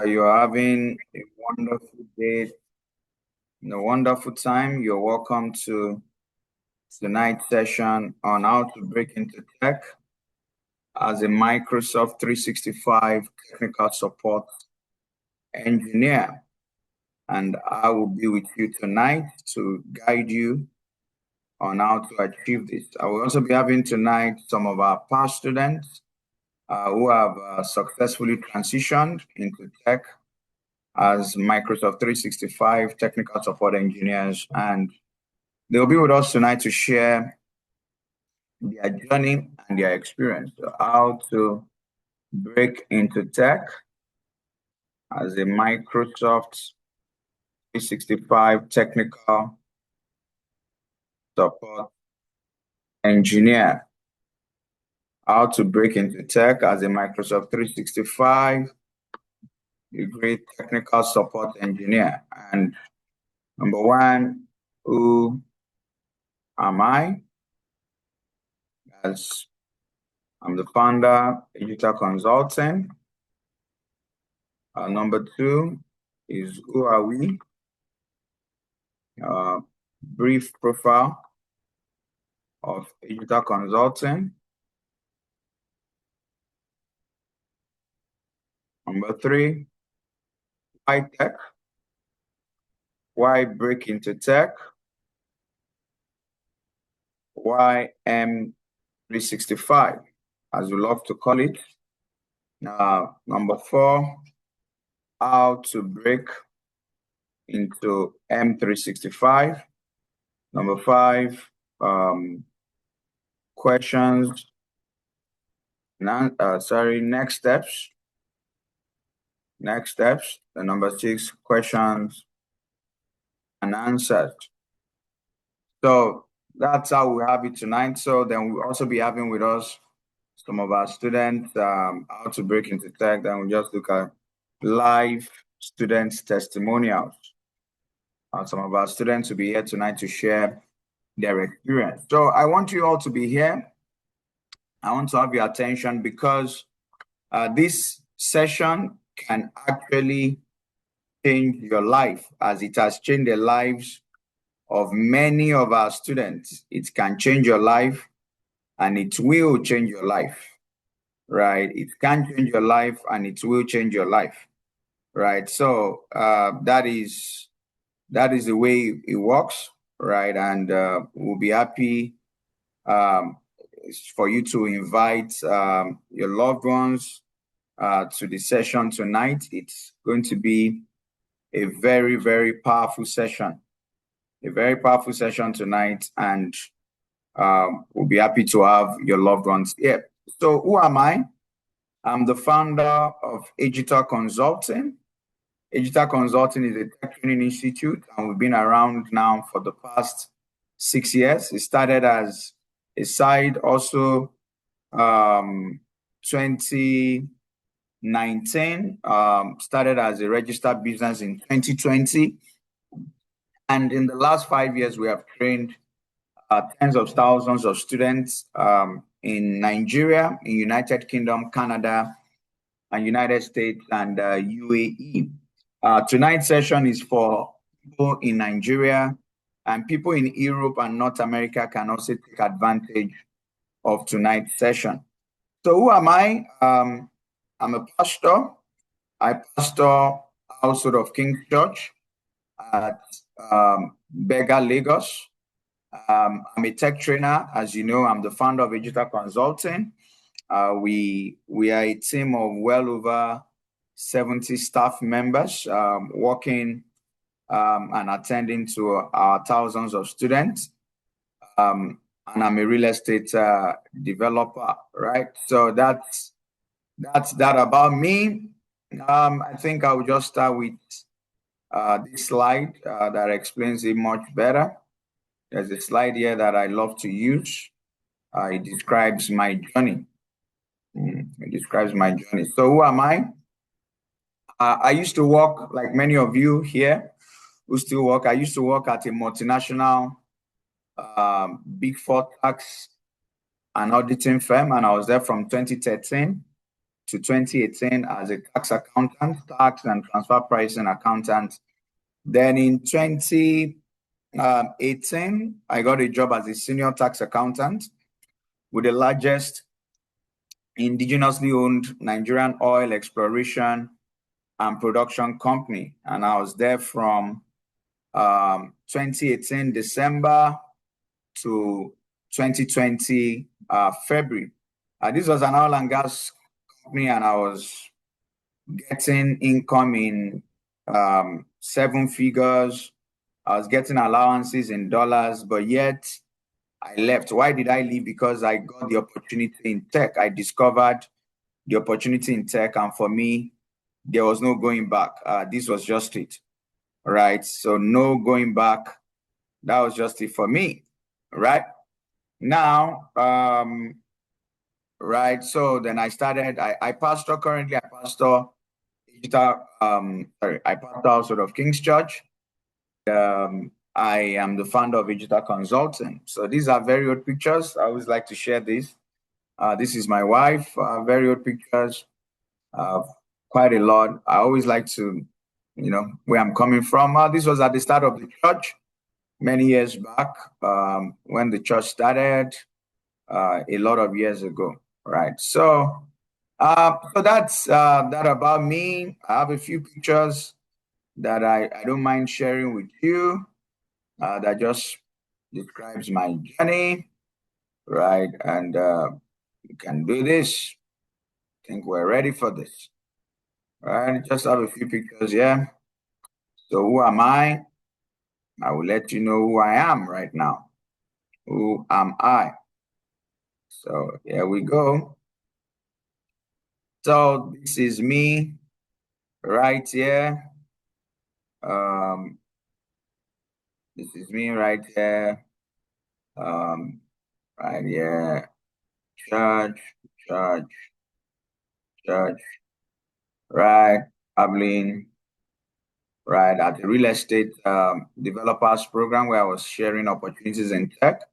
you're having a wonderful day, a wonderful time. You're welcome to tonight's session on how to break into tech as a Microsoft 365 technical support engineer. And I will be with you tonight to guide you on how to achieve this. I will also be having tonight some of our past students who have successfully transitioned into tech as Microsoft 365 technical support engineers, and they'll be with us tonight to share their journey and their experience, so how to break into tech as a Microsoft 365 technical support engineer. How to break into tech as a Microsoft 365 a great technical support engineer. And number one, who am I? As I'm the founder, Digital Consulting. Number two is who are we? Brief profile of Digital Consulting. Number three, why tech? Why break into tech? Why M365, as we love to call it. Number four, how to break into M365. Number five, questions. Next steps. Next steps. The number six, questions and answers. So that's how we have it tonight. So then we'll also be having with us some of our students, how to break into tech. Then we'll just look at live students' testimonials. Some of our students will be here tonight to share their experience. So I want you all to be here. I want to have your attention because this session can actually change your life, as it has changed the lives of many of our students. It can change your life and it will change your life, right? It can change your life and it will change your life, right? So that is the way it works, right? And we'll be happy for you to invite your loved ones to the session tonight. It's going to be a very, very powerful session. A very powerful session tonight, and we'll be happy to have your loved ones here. So who am I? I'm the founder of Digital Consulting. Digital Consulting is a tech training institute, and we've been around now for the past 6 years. It started as a side also 2019, started as a registered business in 2020. And in the last 5 years, we have trained tens of thousands of students in Nigeria, in United Kingdom, Canada, and United States, and UAE. Tonight's session is for people in Nigeria, and people in Europe and North America can also take advantage of tonight's session. So who am I? I'm a pastor. I pastor Household of King's Church at Bega, Lagos. I'm a tech trainer. As you know, I'm the founder of Digital Consulting. We are a team of well over 70 staff members working and attending to our thousands of students. And I'm a real estate developer, right? So that's that about me. I think I will just start with this slide that explains it much better. There's a slide here that I love to use. It describes my journey. It describes my journey. So who am I? I used to work, like many of you here who still work, I used to work at a multinational Big Four tax and auditing firm, and I was there from 2013 to 2018 as a tax accountant, tax and transfer pricing accountant. Then in 2018, I got a job as a senior tax accountant with the largest indigenously owned Nigerian oil exploration and production company. And I was there from 2018 December to 2020 February. This was an oil and gas company, and I was getting income in 7 figures. I was getting allowances in dollars, but yet I left. Why did I leave? Because I got the opportunity in tech. I discovered the opportunity in tech, and for me, there was no going back. This was just it, right? So no going back. That was just it for me, right? Now, right. So then I started. I pastor currently. I pastor digital. I pastor sort of King's Church. I am the founder of Digital Consulting. So these are very old pictures. I always like to share this. This is my wife. Very old pictures. Quite a lot. I always like to, where I'm coming from. This was at the start of the church many years back, when the church started, a lot of years ago, right? So, so that's that about me. I have a few pictures that I don't mind sharing with you, that just describes my journey, right? And you can do this. I think we're ready for this, right? Just have a few pictures here. So who am I? I will let you know who I am right now. Who am I? So here we go. So this is me right here. This is me right here. Right here. Church. Right. Traveling. Right. At the real estate developers program where I was sharing opportunities in tech.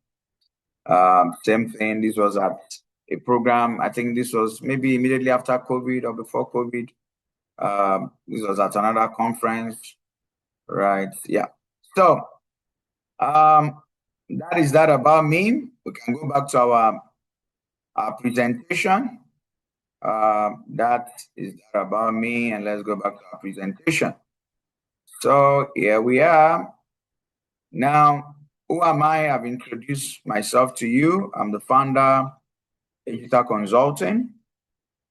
Same thing. This was at a program. I think this was maybe immediately after COVID or before COVID. This was at another conference, right? Yeah. So that is that about me. We can go back to our presentation. That is that about me, and let's go back to our presentation. So here we are. Now, who am I? I've introduced myself to you. I'm the founder, Digital Consulting.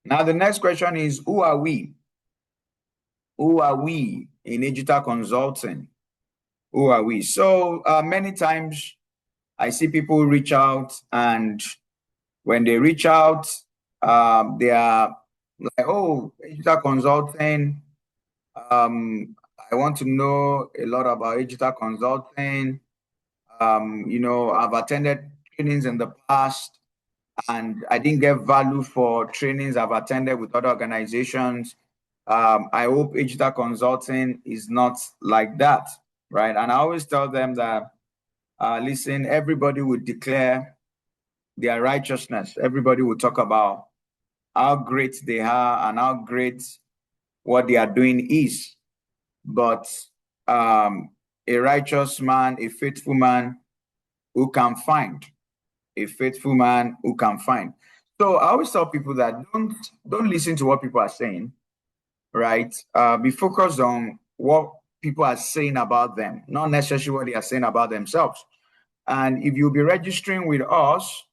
Now, the next question is, who are we? Who are we in Digital Consulting? Who are we? So many times I see people reach out, and when they reach out, they are like, oh, Digital Consulting. I want to know a lot about Digital Consulting. I've attended trainings in the past, and I didn't get value for trainings I've attended with other organizations. I hope Digital Consulting is not like that, right? And I always tell them that, listen, everybody would declare their righteousness. Everybody will talk about how great they are and how great what they are doing is. But a righteous man, a faithful man who can find, a faithful man who can find. So I always tell people that don't listen to what people are saying, right? Be focused on what people are saying about them, not necessarily what they are saying about themselves. And if you'll be registering with us,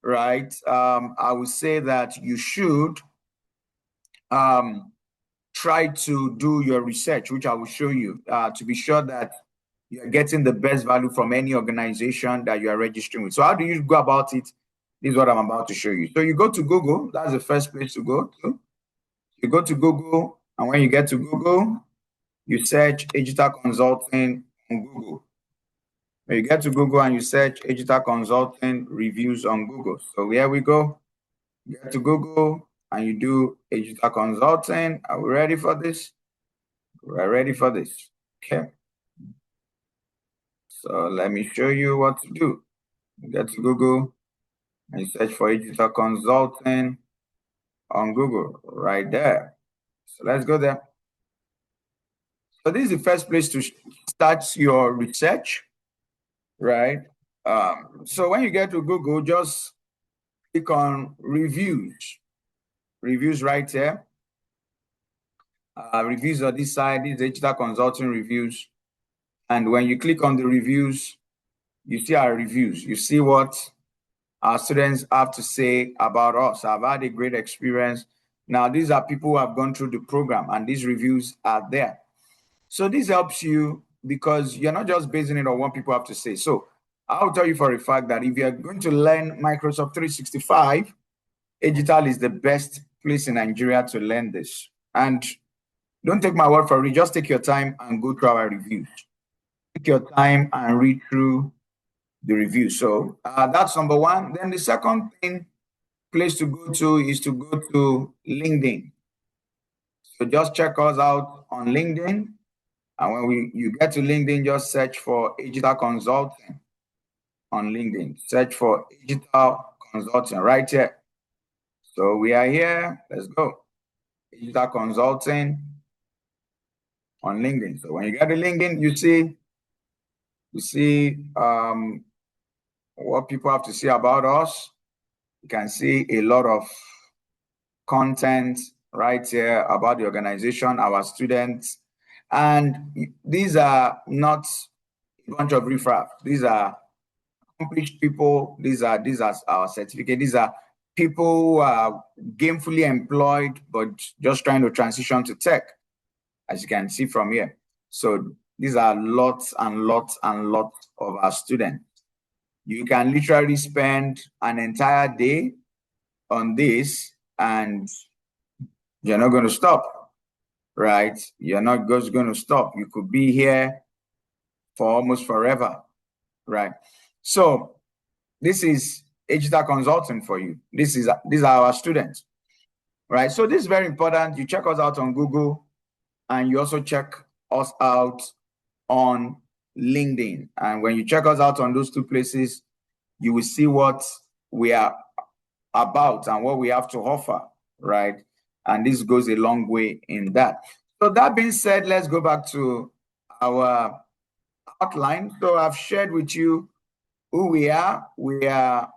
right, I would say that you should try to do your research, which I will show you, to be sure that you're getting the best value from any organization that you are registering with. So how do you go about it? This is what I'm about to show you. So you go to Google. That's the first place to go to. You go to Google, and when you get to Google, you search Digital Consulting on Google. When you get to Google and you search Digital Consulting reviews on Google. So here we go. You get to Google and you do Digital Consulting. Are we ready for this? We're ready for this. Okay. So let me show you what to do. You get to Google and you search for Digital Consulting on Google right there. So let's go there. So this is the first place to start your research, right? So when you get to Google, just click on reviews. Reviews right here. Reviews on this side, this is digital consulting reviews. And when you click on the reviews, you see our reviews. You see what our students have to say about us. I've had a great experience. Now, these are people who have gone through the program, and these reviews are there. So this helps you because you're not just basing it on what people have to say. So I'll tell you for a fact that if you're going to learn Microsoft 365, Agital is the best place in Nigeria to learn this. And don't take my word for it. Just take your time and go through our reviews. Take your time and read through the review. So that's number one. Then the second place to go to is to go to LinkedIn. So just check us out on LinkedIn. And when you get to LinkedIn, just search for Agital Consulting on LinkedIn. Search for Agital Consulting right here. So we are here. Let's go. Agital Consulting on LinkedIn. So when you get to LinkedIn, you see what people have to say about us. You can see a lot of content right here about the organization, our students. And these are not a bunch of riffraff. These are accomplished people. These are our certificate. These are people who are gainfully employed, but just trying to transition to tech, as you can see from here. So these are lots and lots and lots of our students. You can literally spend an entire day on this and you're not going to stop, right? You're not just going to stop. You could be here for almost forever, right? So this is Agital Consulting for you. These are our students, right? So this is very important. You check us out on Google and you also check us out on LinkedIn. And when you check us out on those two places, you will see what we are about and what we have to offer, right? And this goes a long way in that. So that being said, let's go back to our outline. So I've shared with you who we are. We are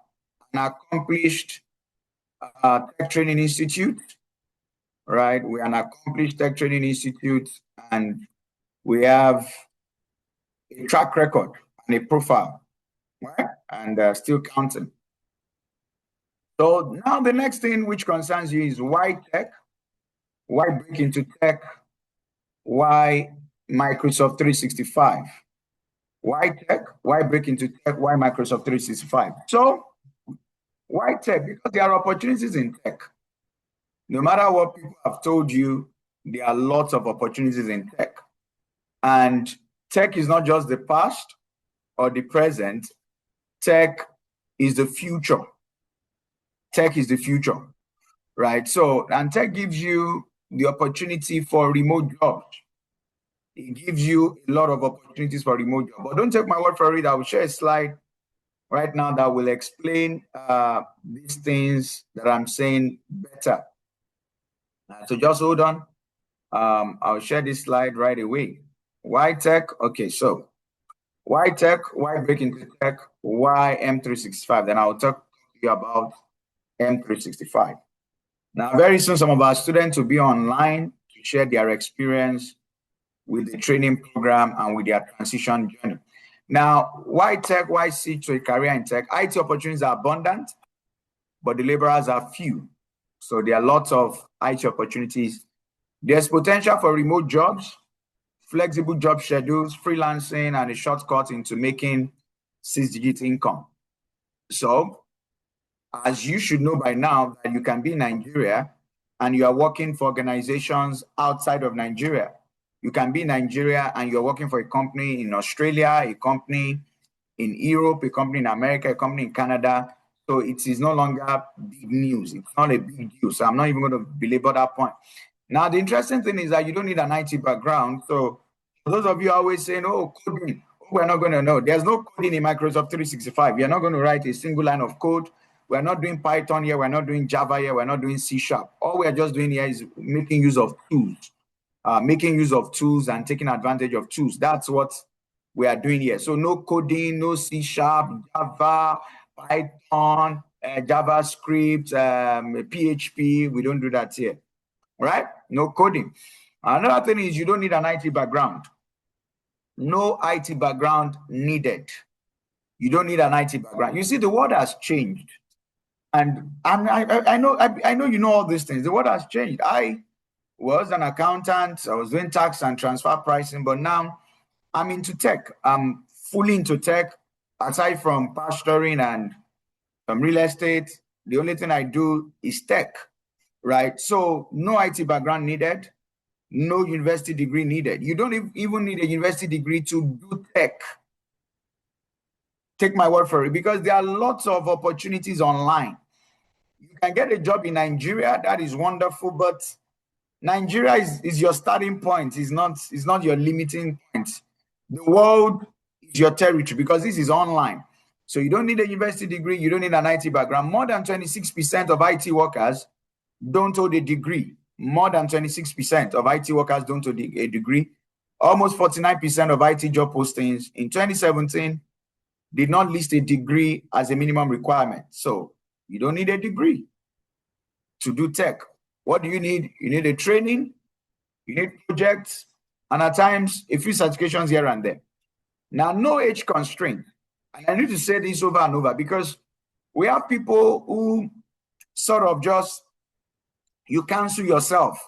an accomplished tech training institute, right? We are an accomplished tech training institute, and we have a track record and a profile, right? And still counting. So now the next thing which concerns you is why tech? Why break into tech? Why Microsoft 365? Why tech? Why break into tech? Why Microsoft 365? So why tech? Because there are opportunities in tech. No matter what people have told you, there are lots of opportunities in tech. And tech is not just the past or the present. Tech is the future. Tech is the future, right? So, and tech gives you the opportunity for remote jobs. It gives you a lot of opportunities for remote jobs. But don't take my word for it. I will share a slide right now that will explain these things that I'm saying better. So just hold on. I'll share this slide right away. Why tech? Okay, so why tech? Why break into tech? Why M365? Then I'll talk to you about M365. Now, very soon, some of our students will be online to share their experience with the training program and with their transition journey. Now, why tech? Why switch to a career in tech? IT opportunities are abundant, but the laborers are few. So there are lots of IT opportunities. There's potential for remote jobs, flexible job schedules, freelancing, and a shortcut into making 6-digit income. So, as you should know by now, that you can be in Nigeria and you are working for organizations outside of Nigeria. You can be in Nigeria and you're working for a company in Australia, a company in Europe, a company in America, a company in Canada. So it is no longer big news. It's not a big deal. So I'm not even going to belabor that point. Now, the interesting thing is that you don't need an IT background. So for those of you always saying, oh, coding, we're not going to know. There's no coding in Microsoft 365. You're not going to write a single line of code. We're not doing Python here. We're not doing Java here. We're not doing C#. All we're just doing here is making use of tools, and taking advantage of tools. That's what we are doing here. So no coding, no C#, Java, Python, JavaScript, PHP. We don't do that here, right? No coding. Another thing is you don't need an IT background. No IT background needed. You don't need an IT background. You see, the world has changed. And I know you know all these things. The world has changed. I was an accountant. I was doing tax and transfer pricing, but now I'm into tech. I'm fully into tech. Aside from pastoring and real estate, the only thing I do is tech, right? So no IT background needed, no university degree needed. You don't even need a university degree to do tech. Take my word for it, because there are lots of opportunities online. You can get a job in Nigeria. That is wonderful, but Nigeria is your starting point. It's not your limiting point. The world is your territory because this is online. So you don't need a university degree. You don't need an IT background. More than 26% of IT workers don't hold a degree. More than 26% of IT workers don't hold a degree. Almost 49% of IT job postings in 2017 did not list a degree as a minimum requirement. So you don't need a degree to do tech. What do you need? You need a training, you need projects, and at times a few certifications here and there. Now, no age constraint. And I need to say this over and over because we have people who sort of just, you cancel yourself.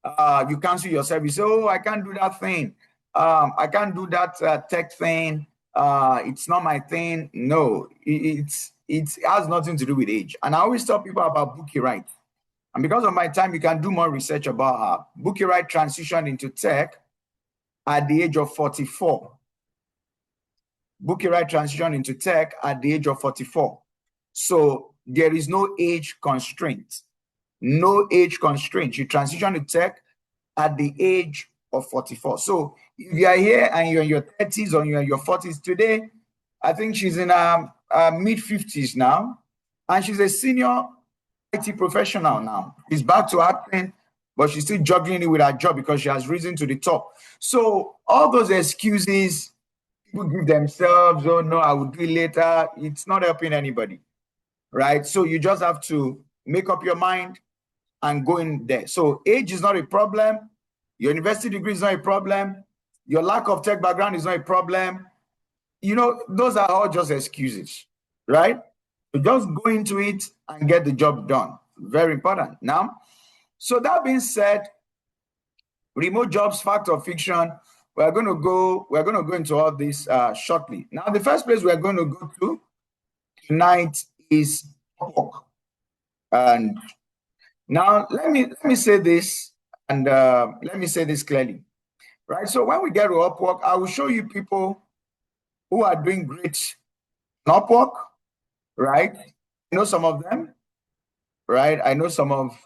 You say, oh, I can't do that thing. I can't do that tech thing. It's not my thing. No, it has nothing to do with age. And I always tell people about Bukky Wright. And because of my time, you can do more research about her. Bukky Wright transitioned into tech at the age of 44. Bukky Wright transitioned into tech at the age of 44. So there is no age constraint. No age constraint. She transitioned to tech at the age of 44. So if you are here and you're in your 30s or you're in your 40s today, I think she's in her mid-50s now, and she's a senior IT professional now. She's back to acting, but she's still juggling it with her job because she has risen to the top. So all those excuses people give themselves, oh no, I will do it later, it's not helping anybody, right? So you just have to make up your mind and go in there. So age is not a problem. Your university degree is not a problem. Your lack of tech background is not a problem. You know, those are all just excuses, right? So just go into it and get the job done. Very important. Now, so that being said, remote jobs, fact or fiction, we're going to go into all this shortly. Now, the first place we're going to go to tonight is Upwork. And now let me say this, and let me say this clearly, right? So when we get to Upwork, I will show you people who are doing great on Upwork, right? I know some of them, right? I know some of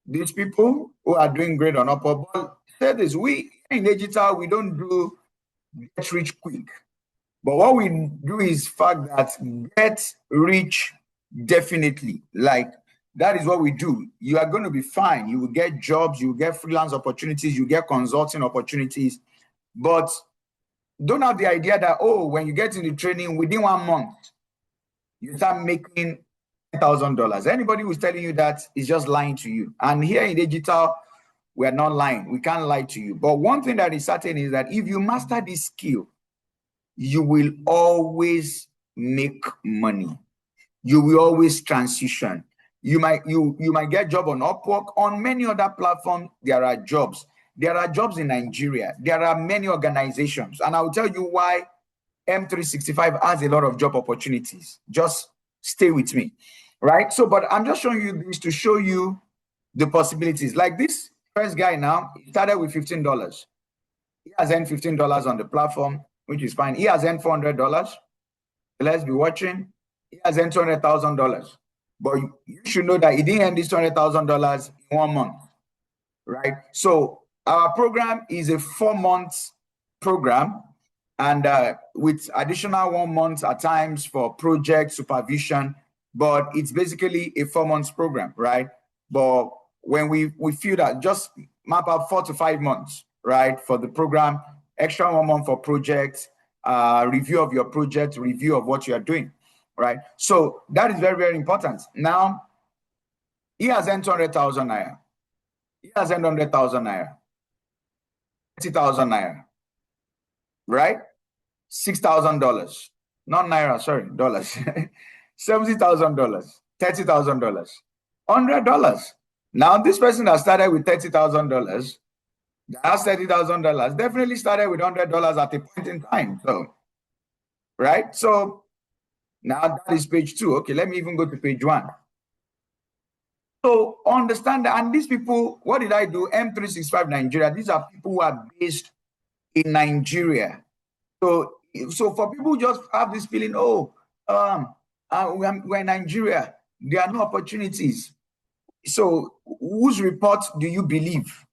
these people who are doing great on Upwork. But say this, we in digital, we don't do get rich quick. But what we do is fact that get rich definitely. Like that is what we do. You are going to be fine. You will get jobs, you will get freelance opportunities, you get consulting opportunities. But don't have the idea that, oh, when you get into training within 1 month, you start making $1,000. Anybody who's telling you that is just lying to you. And here in digital, we are not lying. We can't lie to you. But one thing that is certain is that if you master this skill, you will always make money. You will always transition. You might get a job on Upwork. On many other platforms, there are jobs. There are jobs in Nigeria. There are many organizations. And I'll tell you why M365 has a lot of job opportunities. Just stay with me, right? So, but I'm just showing you this to show you the possibilities. Like this first guy now, he started with $15. He has earned $15 on the platform, which is fine. He has earned $400. Let's be watching. He has earned $200,000. But you should know that he didn't earn this $200,000 in 1 month, right? So our program is a 4-month program, and with additional 1 month at times for project supervision. but it's basically a 4 months program, right? But when we feel that, just map out 4 to 5 months, right, for the program, extra 1 month for projects, review of your project, review of what you are doing, right? So that is very, very important. Now, he has earned 200,000 naira. He has earned 100,000 naira, 30,000 naira, right? $6,000, not naira, sorry, dollars. $70,000, $30,000, $100. Now, this person that started with $30,000, that has $30,000, definitely started with $100 at a point in time. So, right? So now that is page 2. Okay, let me even go to page 1. So understand that, and these people, what did I do? M365 Nigeria, these are people who are based in Nigeria. So for people who just have this feeling, we're in Nigeria, there are no opportunities. So whose report do you believe?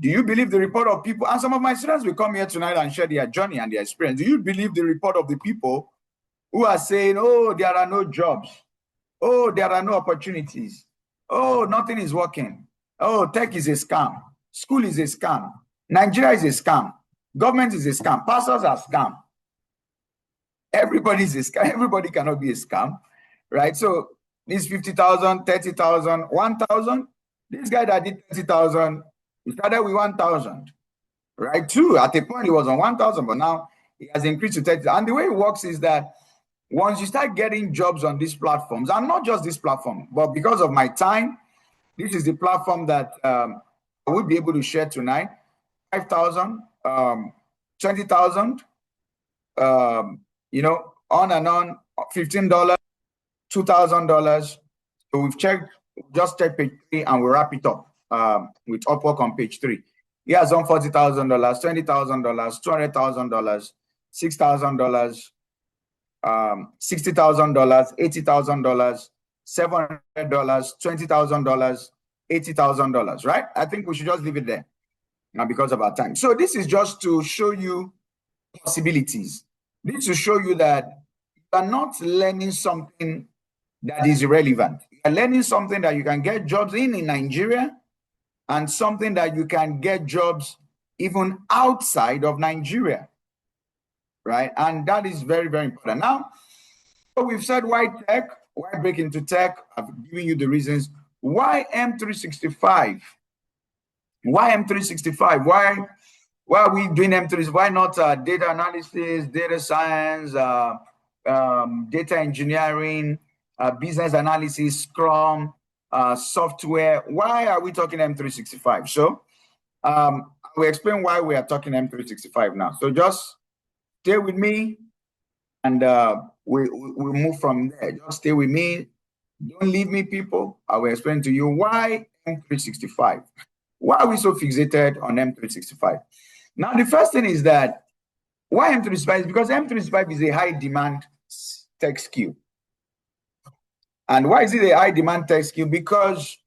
Do you believe the report of people? And some of my students will come here tonight and share their journey and their experience. Do you believe the report of the people who are saying, oh, there are no jobs? Oh, there are no opportunities. Oh, nothing is working. Oh, tech is a scam. School is a scam. Nigeria is a scam. Government is a scam. Pastors are scam. Everybody is a scam. Everybody cannot be a scam, right? So this 50,000, 30,000, 1,000. This guy that did 30,000, he started with 1,000, right? True, at a point he was on 1,000, but now he has increased to 30. And the way it works is that once you start getting jobs on these platforms, and not just this platform, but because of my time, this is the platform that I will be able to share tonight. 5,000, 20,000, on and on, $15, $2,000. So we've just checked page 3 and we'll wrap it up with Upwork on page 3. He has on $40,000, $20,000, $200,000, $6,000, $60,000, $80,000, $700, $20,000, $80,000, right? I think we should just leave it there now because of our time. So this is just to show you possibilities. This is to show you that you are not learning something that is irrelevant. You are learning something that you can get jobs in Nigeria, and something that you can get jobs even outside of Nigeria, right? And that is very, very important. Now, so we've said why tech, why break into tech. I've given you the reasons. Why M365? Why M365? Why are we doing M3? Why not data analysis, data science, data engineering, business analysis, Scrum, software? Why are we talking M365? So I will explain why we are talking M365 now. So just stay with me, and we'll move from there. Just stay with me. Don't leave me, people. I will explain to you why M365. Why are we so fixated on M365? Now, the first thing is that why M365 is because M365 is a high demand tech skill. And why is it a high demand tech skill? Because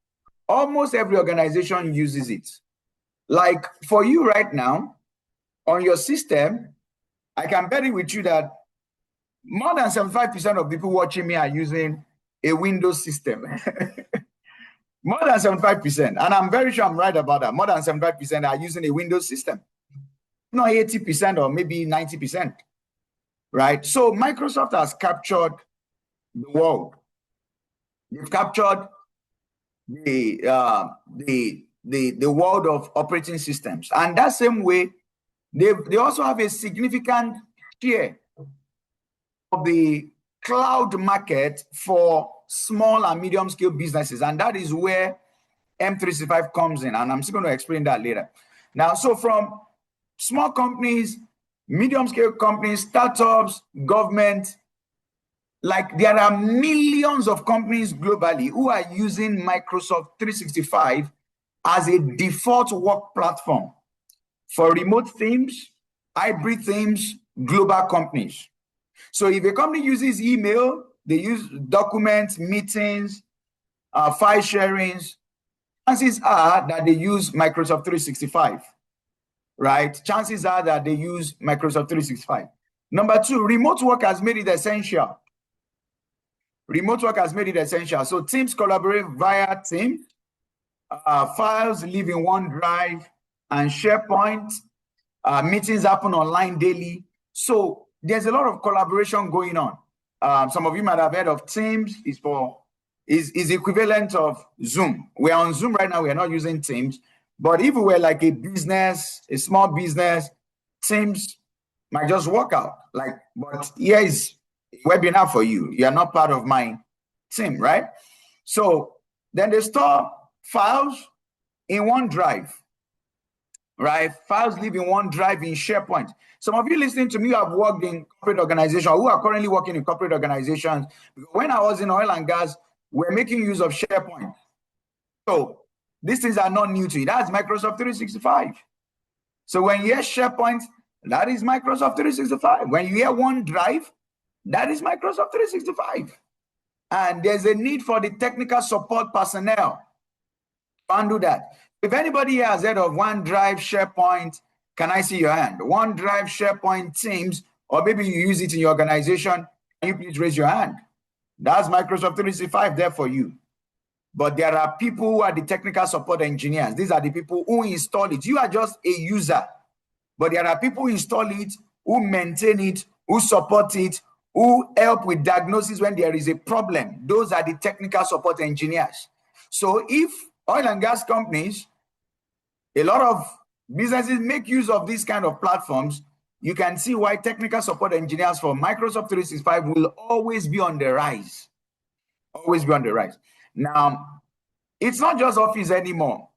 almost every organization uses it. Like for you right now, on your system, I can bet it with you that more than 75% of people watching me are using a Windows system. More than 75%. And I'm very sure I'm right about that. More than 75% are using a Windows system. Not 80% or maybe 90%. Right? So Microsoft has captured the world. They've captured the world of operating systems. And that same way, they also have a significant share of the cloud market for small and medium scale businesses. And that is where M365 comes in. And I'm still going to explain that later. Now, so from small companies, medium scale companies, startups, government, like there are millions of companies globally who are using Microsoft 365 as a default work platform for remote teams, hybrid teams, global companies. So if a company uses email, they use documents, meetings, file sharings, chances are that they use Microsoft 365, right? Chances are that they use Microsoft 365. Number two, remote work has made it essential. Remote work has made it essential. So teams collaborate via Teams. Files live in OneDrive and SharePoint. Meetings happen online daily. So there's a lot of collaboration going on. Some of you might have heard of Teams. Is equivalent of Zoom. We're on Zoom right now. We're not using Teams. But if we were like a business, a small business, Teams might just work out. But here is a webinar for you. You are not part of my team, right? So then they store files in OneDrive, right? Files live in OneDrive in SharePoint. Some of you listening to me have worked in corporate organizations, who are currently working in corporate organizations. When I was in oil and gas, we're making use of SharePoint. So these things are not new to you. That's Microsoft 365. So when you hear SharePoint, that is Microsoft 365. When you hear OneDrive, that is Microsoft 365. And there's a need for the technical support personnel to handle that. If anybody here has heard of OneDrive, SharePoint, can I see your hand? OneDrive, SharePoint, Teams, or maybe you use it in your organization, can you please raise your hand? That's Microsoft 365 there for you. But there are people who are the technical support engineers. These are the people who install it. You are just a user. But there are people who install it, who maintain it, who support it, who help with diagnosis when there is a problem. Those are the technical support engineers. So if oil and gas companies, a lot of businesses make use of these kind of platforms, you can see why technical support engineers for Microsoft 365 will always be on the rise. Always be on the rise. Now, it's not just Office anymore.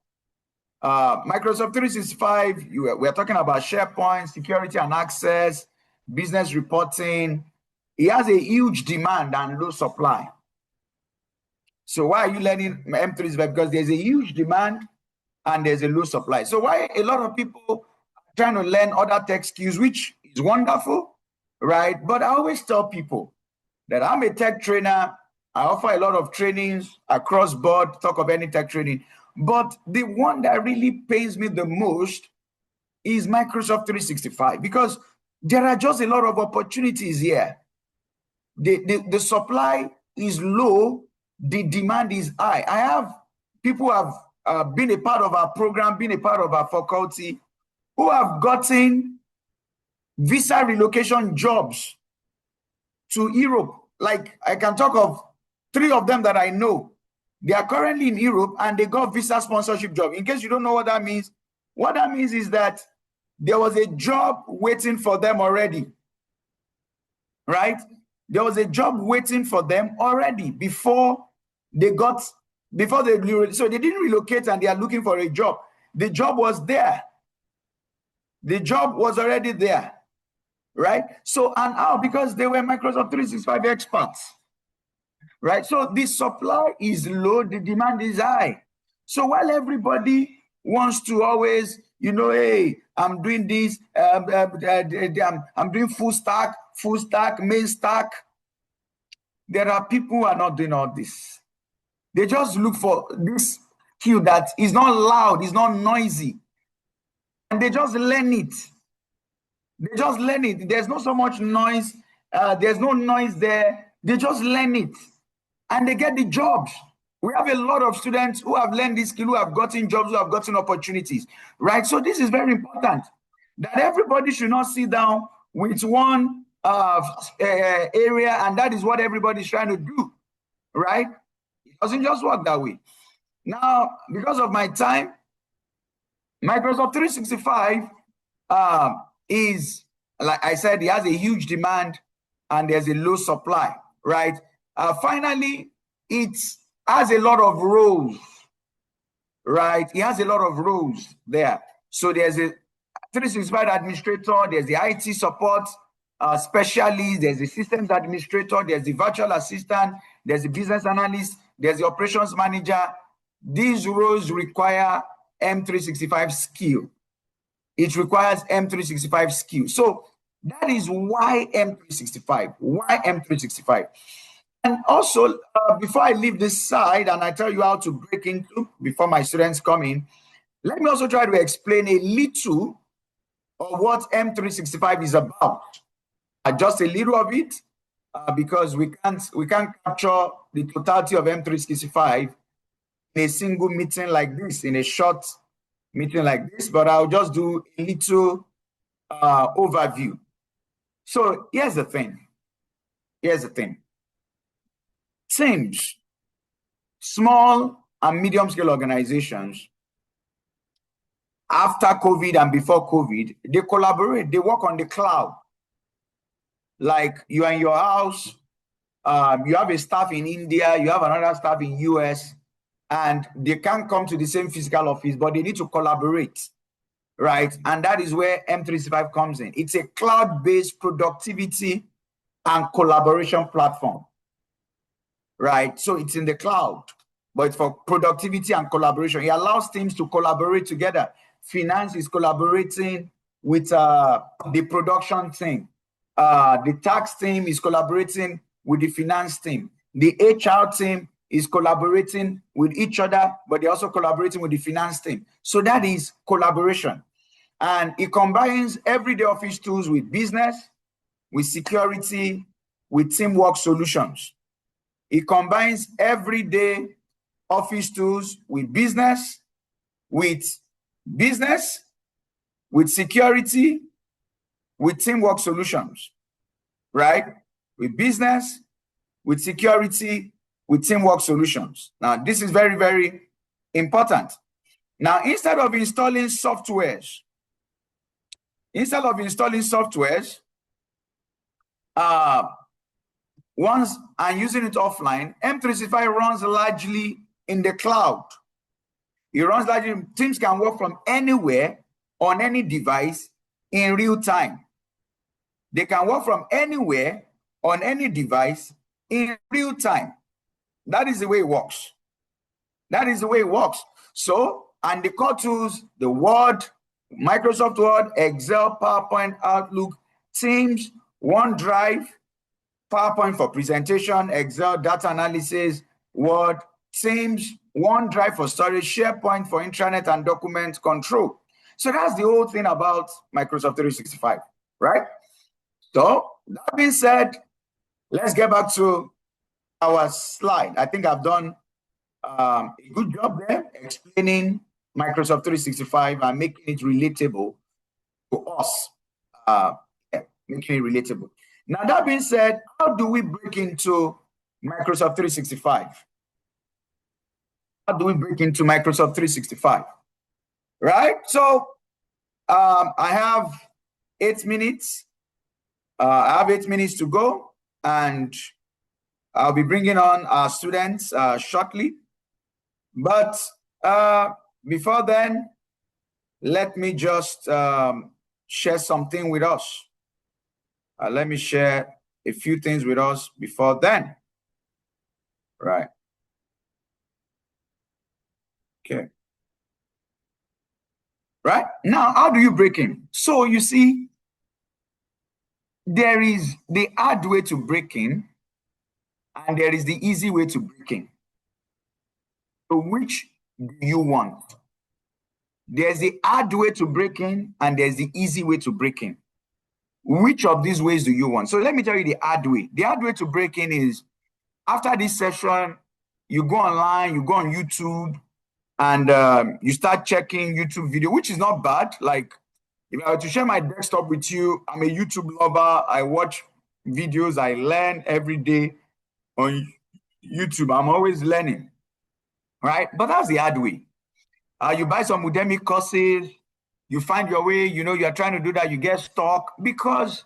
Microsoft 365, we're talking about SharePoint, security and access, business reporting. It has a huge demand and low supply. So why are you learning M365? Because there's a huge demand and there's a low supply. So why a lot of people are trying to learn other tech skills, which is wonderful, right? But I always tell people that I'm a tech trainer. I offer a lot of trainings across board, talk of any tech training. But the one that really pays me the most is Microsoft 365, because there are just a lot of opportunities here. The supply is low, the demand is high. I have people who have been a part of our program, been a part of our faculty, who have gotten visa relocation jobs to Europe. Like, I can talk of 3 of them that I know. They are currently in Europe and they got visa sponsorship job. In case you don't know what that means is that there was a job waiting for them already, right? There was a job waiting for them already so they didn't relocate and they are looking for a job. The job was there. The job was already there, right? So, and now because they were Microsoft 365 experts, right? So the supply is low, the demand is high. So while everybody wants to always, hey, I'm doing this, I'm doing full stack, main stack, there are people who are not doing all this. They just look for this skill that is not loud, is not noisy, and they just learn it. They just learn it. There's not so much noise. There's no noise there. They just learn it. And they get the jobs. We have a lot of students who have learned this skill, who have gotten jobs, who have gotten opportunities, right? So this is very important, that everybody should not sit down with one area, and that is what everybody's trying to do, right? It doesn't just work that way. Now, because of my time, Microsoft 365 is, like I said, it has a huge demand and there's a low supply, right? Finally, it has a lot of roles, right? It has a lot of roles there. So there's a 365 administrator, there's the IT support specialist, there's the systems administrator, there's the virtual assistant, there's the business analyst, there's the operations manager. These roles require M365 skill. It requires M365 skill. So that is why M365. Why M365? And also, before I leave this side and I tell you how to break into, before my students come in, let me also try to explain a little of what M365 is about. Just a little of it, because we can't capture the totality of M365 in a single meeting like this, in a short meeting like this, but I'll just do a little overview. So here's the thing. Teams, small and medium scale organizations, after COVID and before COVID, they collaborate, they work on the cloud. Like you are in your house, you have a staff in India, you have another staff in US, and they can't come to the same physical office, but they need to collaborate, right? And that is where M365 comes in. It's a cloud-based productivity and collaboration platform, right? So it's in the cloud, but it's for productivity and collaboration. It allows teams to collaborate together. Finance is collaborating with the production team. The tax team is collaborating with the finance team. The HR team is collaborating with each other, but they're also collaborating with the finance team. So that is collaboration. And it combines everyday office tools with business, with security, with teamwork solutions. It combines everyday office tools with business, with security, with teamwork solutions, right? With business, with security, with teamwork solutions. Now, this is very, very important. Now, instead of installing softwares, once and using it offline, M365 runs largely in the cloud. It runs largely, teams can work from anywhere on any device in real time. They can work from anywhere on any device in real time. That is the way it works. So, and the core tools, the Word, Microsoft Word, Excel, PowerPoint, Outlook, Teams, OneDrive, PowerPoint for presentation, Excel, data analysis, Word, Teams, OneDrive for storage, SharePoint for intranet and document control. So that's the whole thing about Microsoft 365, right? So that being said, let's get back to our slide. I think I've done a good job there explaining Microsoft 365 and making it relatable to us. Making it relatable. Now, that being said, how do we break into Microsoft 365? How do we break into Microsoft 365? Right? So I have 8 minutes. I have 8 minutes to go, and I'll be bringing on our students shortly. But before then, let me just share something with us. Let me share a few things with us before then. Right. Okay. Right. Now, how do you break in? So you see, there is the hard way to break in, and there is the easy way to break in. So which do you want? There's the hard way to break in, and there's the easy way to break in. Which of these ways do you want? So let me tell you the hard way. The hard way to break in is, after this session, you go online, you go on YouTube, and you start checking YouTube video, which is not bad. Like, if I were to share my desktop with you, I'm a YouTube lover. I watch videos. I learn every day on YouTube. I'm always learning, right? But that's the hard way. You buy some Udemy courses, you find your way, you know, you're trying to do that, you get stuck, because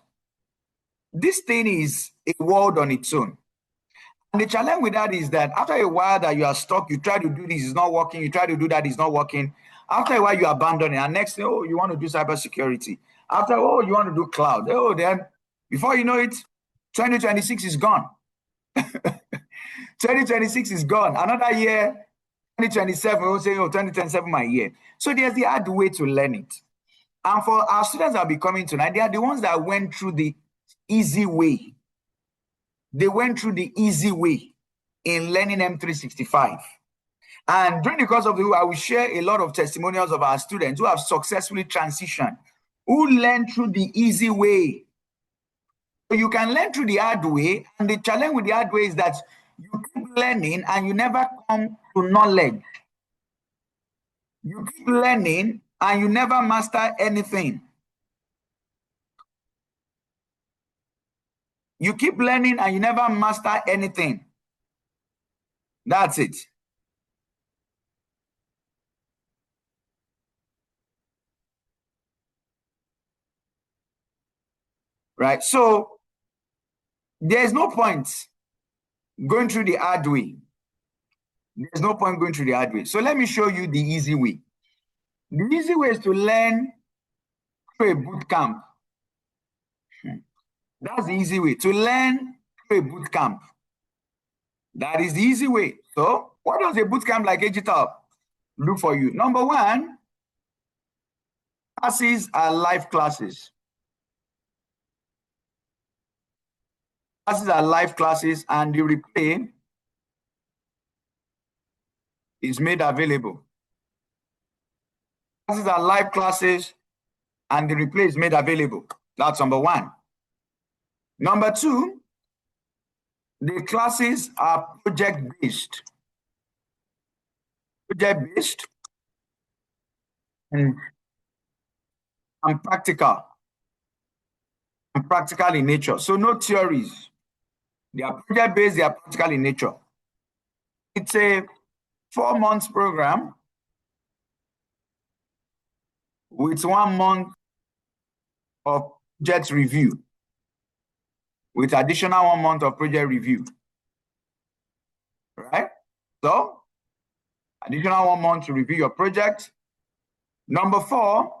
this thing is a world on its own. And the challenge with that is that after a while that you are stuck, you try to do this, it's not working, you try to do that, it's not working. After a while, you abandon it. And next thing, oh, you want to do cybersecurity. After, oh, you want to do cloud. Oh, then before you know it, 2026 is gone. 2026 is gone. Another year, 2027, we'll say, oh, 2027, my year. So there's the hard way to learn it. And for our students that will be coming tonight, they are the ones that went through the easy way. They went through the easy way in learning M365. And during the course of the week, I will share a lot of testimonials of our students who have successfully transitioned, who learned through the easy way. So you can learn through the hard way, and the challenge with the hard way is that you keep learning and you never come to knowledge. You keep learning and you never master anything. You keep learning and you never master anything. That's it. Right? So there's no point going through the hard way. There's no point going through the hard way. So let me show you the easy way. The easy way is to learn through a boot camp. That's the easy way. To learn through a boot camp. That is the easy way. So what does a boot camp like Agital do for you? Number one, classes are live classes. Classes are live classes, and the replay is made available. Classes are live classes, and the replay is made available. That's number one. Number two, the classes are project-based. Project-based and practical. And practical in nature. So no theories. They are project-based, they are practical in nature. It's a 4 months program with 1 month of project review, with additional 1 month of project review. Right? So, additional 1 month to review your project. Number four,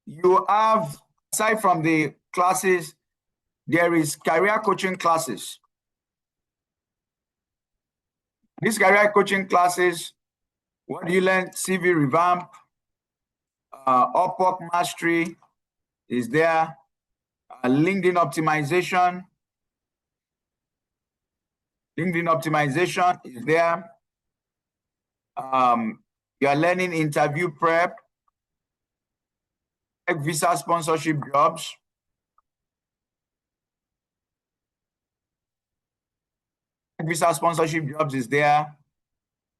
you have, aside from the classes, there is career coaching classes. These career coaching classes, what do you learn? CV revamp, Upwork mastery is there, LinkedIn optimization. LinkedIn optimization is there. You are learning interview prep, visa sponsorship jobs. Visa sponsorship jobs is there,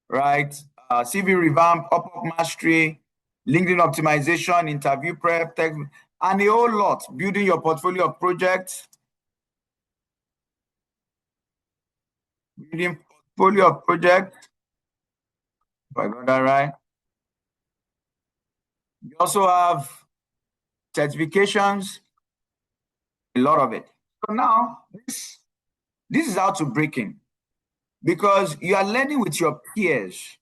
right? CV revamp, Upwork mastery, LinkedIn optimization, interview prep, tech, and a whole lot. Building your portfolio of projects. Building portfolio of projects. If I got that right. You also have certifications, a lot of it. So now, this is how to break in, because you are learning with your peers.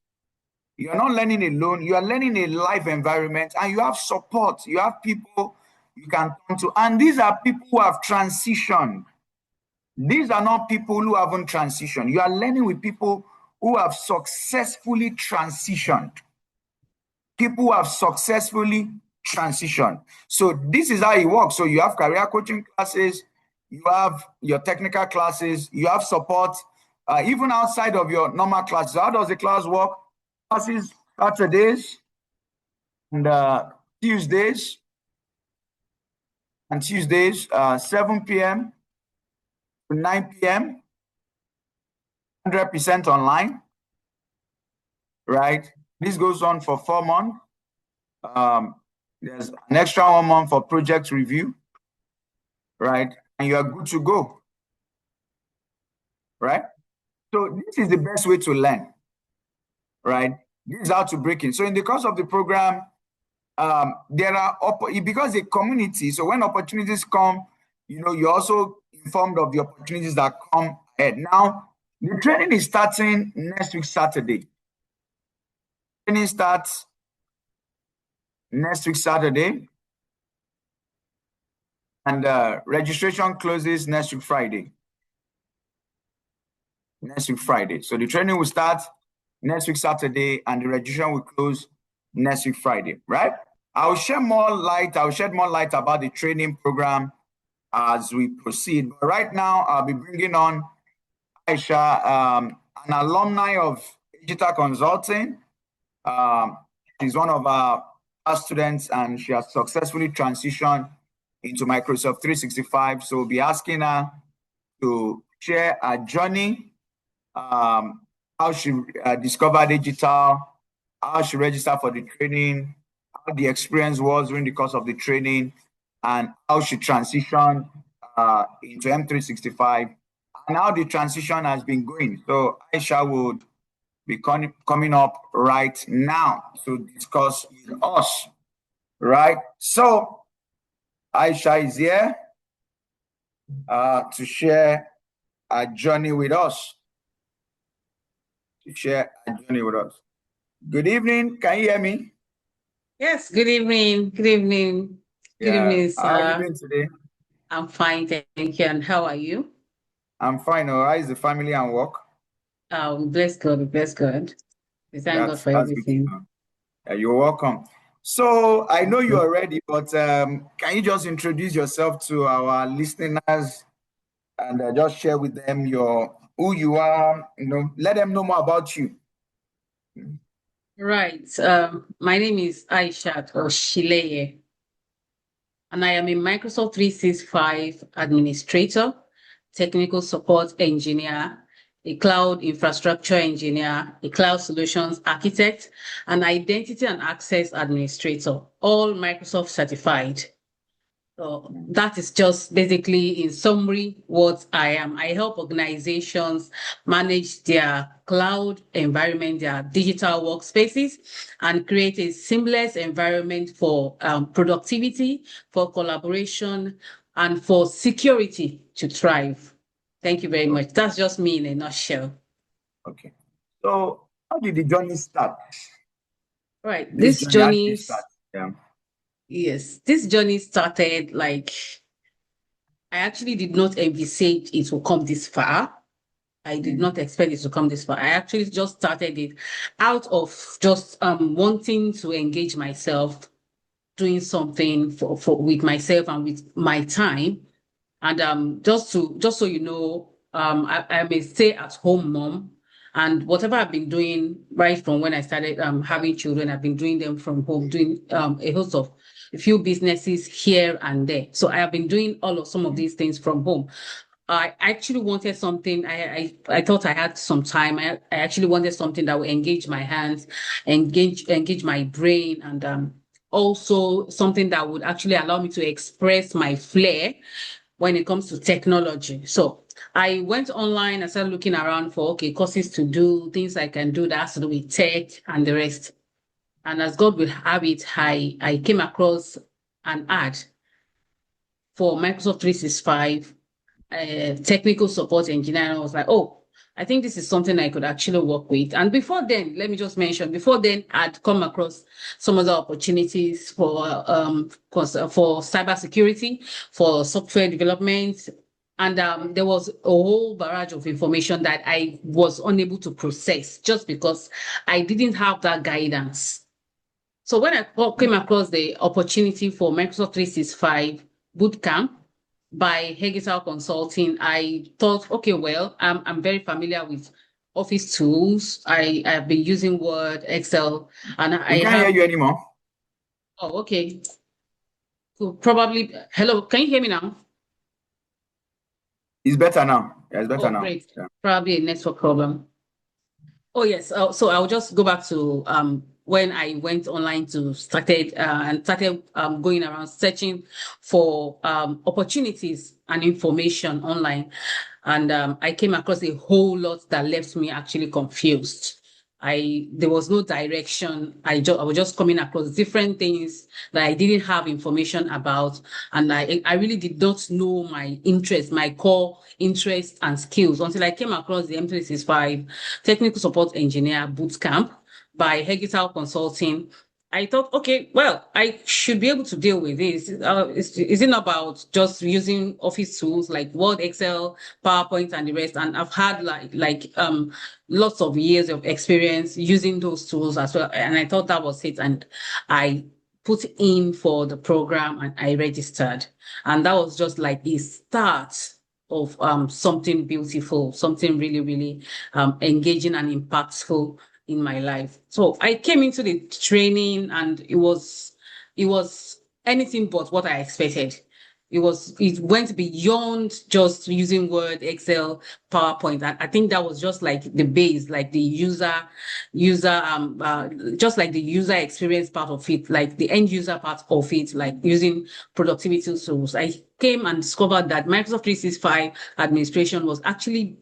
You are not learning alone. You are learning in a live environment, and you have support. You have people you can turn to. And these are people who have transitioned. These are not people who haven't transitioned. You are learning with people who have successfully transitioned. People who have successfully transitioned. So this is how it works. So you have career coaching classes, you have your technical classes, you have support, even outside of your normal classes. How does the class work? Classes Saturdays and Tuesdays, 7 p.m. to 9 p.m., 100% online, right? This goes on for 4 months. There's an extra 1 month for project review, right? And you are good to go, right? So this is the best way to learn, right? This is how to break in. So in the course of the program, there are, because a community, so when opportunities come, you're also informed of the opportunities that come ahead. Now, the training is starting next week, Saturday. Training starts next week, Saturday. And registration closes next week, Friday. Next week, Friday. So the training will start next week, Saturday, and the registration will close next week, Friday, right? I'll shed more light about the training program as we proceed. But right now, I'll be bringing on Aisha, an alumni of Digital Consulting. She's one of our students, and she has successfully transitioned into Microsoft 365. So we'll be asking her to share her journey, how she discovered digital, how she registered for the training, how the experience was during the course of the training, and how she transitioned into M365, and how the transition has been going. So Aisha would be coming up right now to discuss with us, right? So Aisha is here to share a journey with us. Good evening. Can you hear me? Yes, good evening. Good evening. Good evening, How are you sir. doing today? I'm fine, thank you. And how are you? I'm fine. All right. Is the family and work? Bless God, we bless God. We thank God for That's good to everything. know. You're welcome. So I know you're ready, but can you just introduce yourself to our listeners and just share with them who you are? Let them know more about you. Right. My name is Aishat Oshileye, and I am a Microsoft 365 administrator, technical support engineer, a cloud infrastructure engineer, a cloud solutions architect, an identity and access administrator, all Microsoft certified. So that is just basically, in summary, what I am. I help organizations manage their cloud environment, their digital workspaces, and create a seamless environment for productivity, for collaboration, and for security to thrive. Thank you very much. That's just me in a nutshell. Okay. So how did the journey start? Right. This journey, how did it start? Yeah. Yes, this journey started like I actually did not envisage it will come this far. I did not expect it to come this far. I actually just started it out of just wanting to engage myself, doing something for with myself and with my time. And just so you know, I'm a stay-at-home mom. And whatever I've been doing right from when I started having children, I've been doing them from home, doing a few businesses here and there. So I have been doing some of these things from home. I actually wanted something. I thought I had some time. I actually wanted something that would engage my hands, engage my brain, and also something that would actually allow me to express my flair when it comes to technology. So I went online and started looking around for courses to do, things I can do that has to do with tech and the rest. And as God will have it, I came across an ad for Microsoft 365 technical support engineer. And I was like, oh, I think this is something I could actually work with. And before then, let me just mention, before then, I'd come across some other opportunities for cybersecurity, for software development. And there was a whole barrage of information that I was unable to process just because I didn't have that guidance. So when I came across the opportunity for Microsoft 365 Bootcamp by Hegital Consulting, I thought, okay, well, I'm very familiar with Office tools. I've been using Word, Excel, and We I can't hear have. you anymore. Oh, okay. So probably. Hello, can you hear me now? It's better now. Yeah, it's better Oh, now. great. Yeah. Probably a network problem. Oh yes. So I'll just go back to when I went online to started going around searching for opportunities and information online, and I came across a whole lot that left me actually confused. There was no direction. I was just coming across different things that I didn't have information about, and I really did not know my interest, my core interest and skills until I came across the M365 Technical Support Engineer Bootcamp by Hegital Consulting. I thought, okay, well, I should be able to deal with this. Is it about just using office tools like Word, Excel, PowerPoint, and the rest? And I've had lots of years of experience using those tools as well. And I thought that was it. And I put in for the program and I registered. And that was just like the start of something beautiful, something really, really engaging and impactful in my life. So I came into the training and it was anything but what I expected. it went beyond just using Word, Excel, PowerPoint. I think that was just like the base, like the just like the user experience part of it, like the end user part of it, like using productivity tools. I came and discovered that Microsoft 365 administration was actually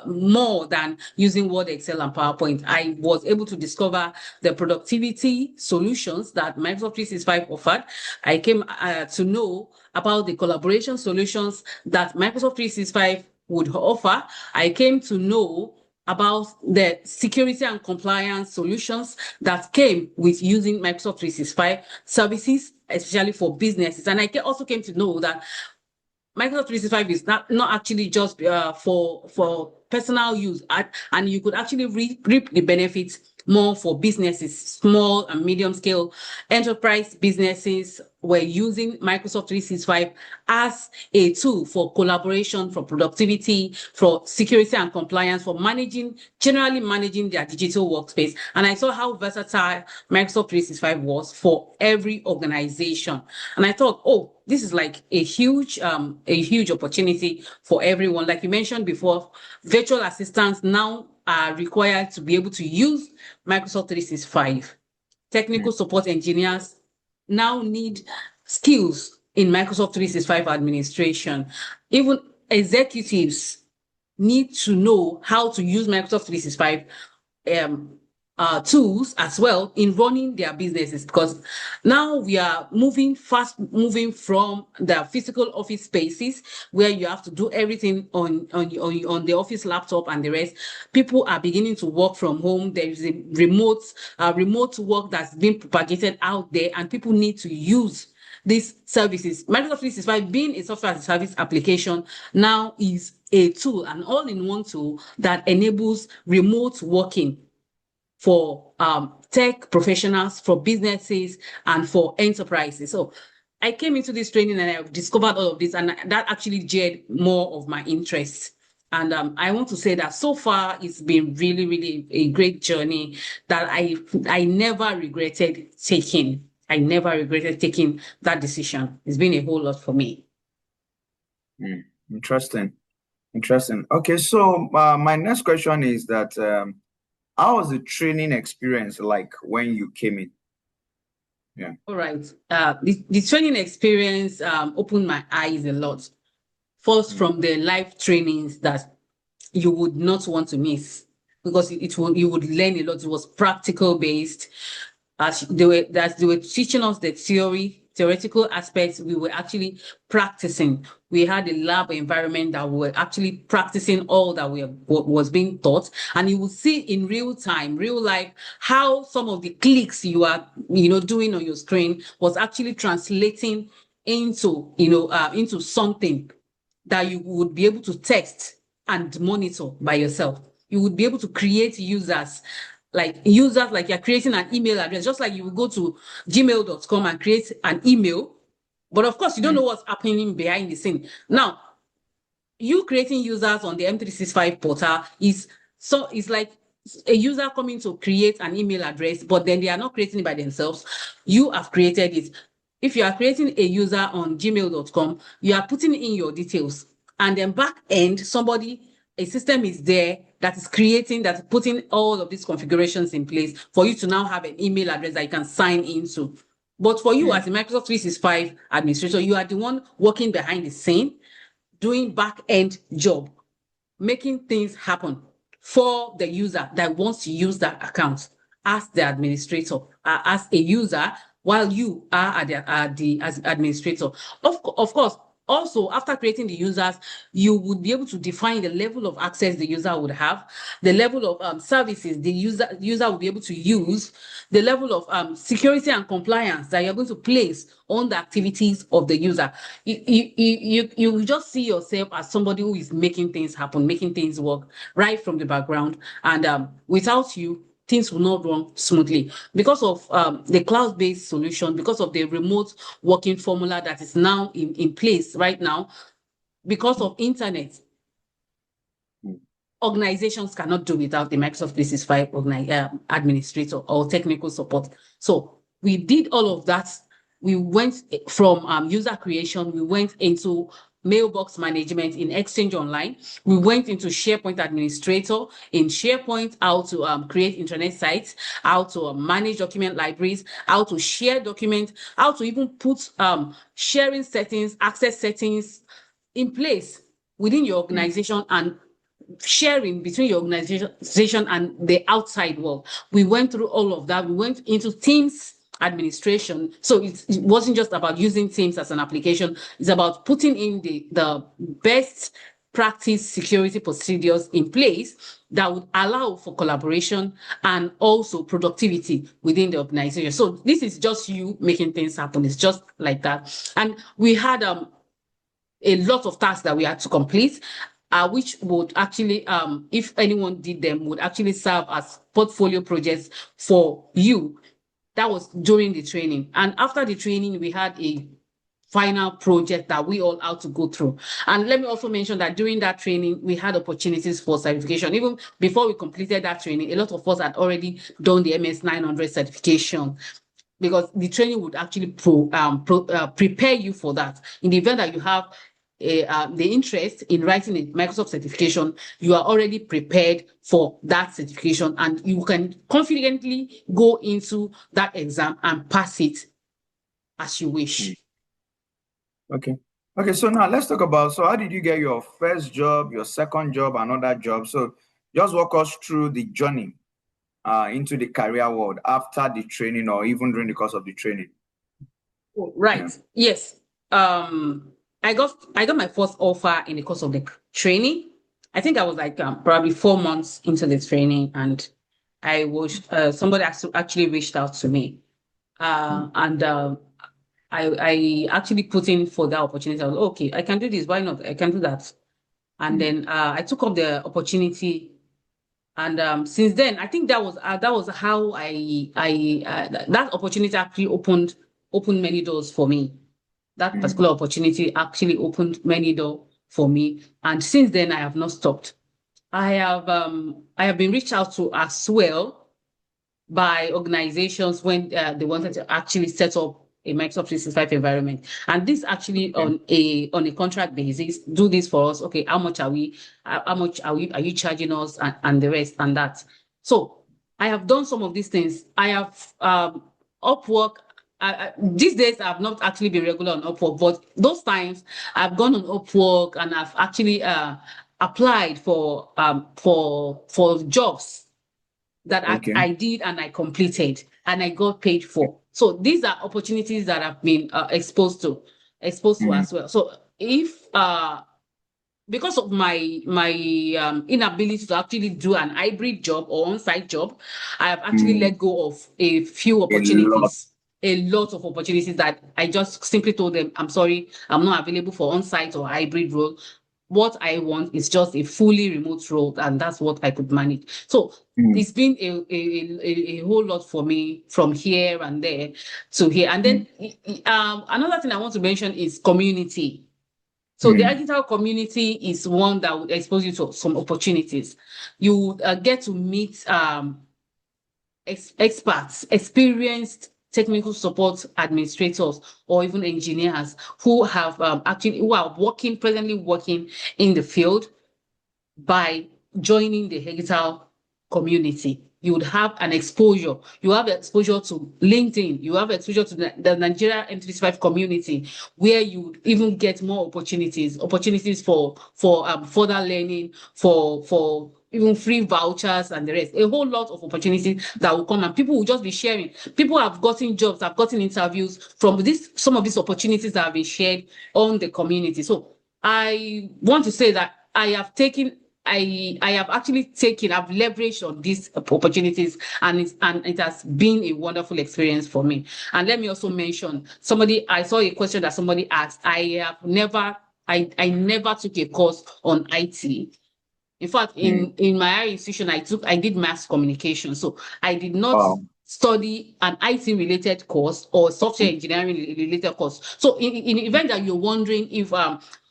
more than using Word, Excel, and PowerPoint. I was able to discover the productivity solutions that Microsoft 365 offered. I came to know about the collaboration solutions that Microsoft 365 would offer. I came to know about the security and compliance solutions that came with using Microsoft 365 services, especially for businesses. And I also came to know that Microsoft 365 is not actually just for personal use, and you could actually reap the benefits more for businesses, small and medium scale enterprise businesses were using Microsoft 365 as a tool for collaboration, for productivity, for security and compliance, for generally managing their digital workspace. And I saw how versatile Microsoft 365 was for every organization. And I thought, oh, this is like a huge opportunity for everyone. Like you mentioned before, virtual assistants now are required to be able to use Microsoft 365. Technical support engineers now need skills in Microsoft 365 administration. Even executives need to know how to use Microsoft 365 tools as well in running their businesses, because now we are moving from the physical office spaces where you have to do everything on the office laptop and the rest. People are beginning to work from home. There is a remote work that's been propagated out there, and people need to use these services. Microsoft 365, being a software as a service application, now is a tool, an all-in-one tool that enables remote working for tech professionals, for businesses, and for enterprises. So I came into this training and I discovered all of this, and that actually geared more of my interests. And I want to say that so far it's been really, really a great journey that I never regretted taking. I never regretted taking that decision. It's been a whole lot for me. Interesting. Okay, so my next question is that how was the training experience like when you came in? Yeah. All right. The training experience opened my eyes a lot. First, from the live trainings that you would not want to miss, because you would learn a lot. It was practical based. As they were teaching us the theoretical aspects, we were actually practicing. We had a lab environment that we were actually practicing all that was being taught, and you will see in real time, real life, how some of the clicks you are doing on your screen was actually translating into into something that you would be able to test and monitor by yourself. You would be able to create users like you're creating an email address, just like you would go to gmail.com and create an email. But of course, you don't know what's happening behind the scene. Now, you creating users on the M365 portal is like a user coming to create an email address, but then they are not creating it by themselves. You have created it. If you are creating a user on gmail.com, you are putting in your details, and then back end, a system is there that is putting all of these configurations in place for you to now have an email address that you can sign into. But for you as a Microsoft 365 administrator, you are the one working behind the scene, doing back-end job, making things happen for the user that wants to use that account as the administrator, as a user, while you are as administrator. Of course, also, after creating the users, you would be able to define the level of access the user would have, the level of services the user will be able to use, the level of security and compliance that you're going to place on the activities of the user. You will just see yourself as somebody who is making things happen, making things work right from the background. And without you, things will not run smoothly because of the cloud-based solution, because of the remote working formula that is now in place right now, because of internet. Organizations cannot do without the Microsoft 365 administrator or technical support. So we did all of that we went from user creation, we went into mailbox management in Exchange Online. We went into SharePoint administrator in SharePoint, how to create internet sites, how to manage document libraries, how to share documents, how to even put sharing settings, access settings in place within your organization and sharing between your organization and the outside world. We went through all of that. We went into Teams administration. So it wasn't just about using Teams as an application. It's about putting in the best practice security procedures in place that would allow for collaboration and also productivity within the organization. So this is just you making things happen. It's just like that. And we had a lot of tasks that we had to complete, which would actually, if anyone did them, would actually serve as portfolio projects for you. That was during the training. And after the training, we had a final project that we all had to go through. And let me also mention that during that training, we had opportunities for certification. Even before we completed that training, a lot of us had already done the MS 900 certification, because the training would actually prepare you for that. In the event that you have the interest in writing a Microsoft certification, you are already prepared for that certification and you can confidently go into that exam and pass it as you wish. Okay. Okay, so now let's talk about, so how did you get your first job, your second job, another job? So just walk us through the journey into the career world after the training or even during the course of the training. Right. Yeah. Yes. I got my first offer in the course of the training. I think I was like probably 4 months into the training, and I was somebody actually reached out to me, and I actually put in for that opportunity. I was okay. I can do this. Why not? I can do that. And then I took up the opportunity, and since then, I think that was how that opportunity actually opened many doors for me. That particular opportunity actually opened many doors for me, and since then I have not stopped. I have been reached out to as well by organizations when they wanted to actually set up a Microsoft 365 environment, and this actually on a contract basis. Do this for us. Okay, how much are we? How much are you charging us, and the rest and that. So I have done some of these things. I have Upwork. These days I've not actually been regular on Upwork, but those times I've gone on Upwork and I've actually applied for jobs that I did and I completed and I got paid for. So these are opportunities that I've been exposed to as well. So if because of my inability to actually do an hybrid job or on-site job, I have actually let go of a few opportunities. A lot of opportunities that I just simply told them, I'm sorry, I'm not available for on-site or hybrid role. What I want is just a fully remote role, and that's what I could manage. So it's been a whole lot for me from here and there to here. And then another thing I want to mention is community. So the digital community is one that would expose you to some opportunities. You get to meet experts, experienced technical support administrators, or even engineers who have who are presently working in the field. By joining the digital community, you would have an exposure. You have exposure to LinkedIn. You have exposure to the Nigeria M365 community, where you would even get more opportunities for further learning, for even free vouchers and the rest. A whole lot of opportunities that will come, and people will just be sharing. People have gotten jobs, have gotten interviews from some of these opportunities that have been shared on the community. So I want to say that I've leveraged on these opportunities, and it has been a wonderful experience for me. And let me also mention, I saw a question that somebody asked. I never took a course on IT. In fact, in my higher institution, I did mass communication. So I did not study an IT related course or software engineering related course. So in the event that you're wondering if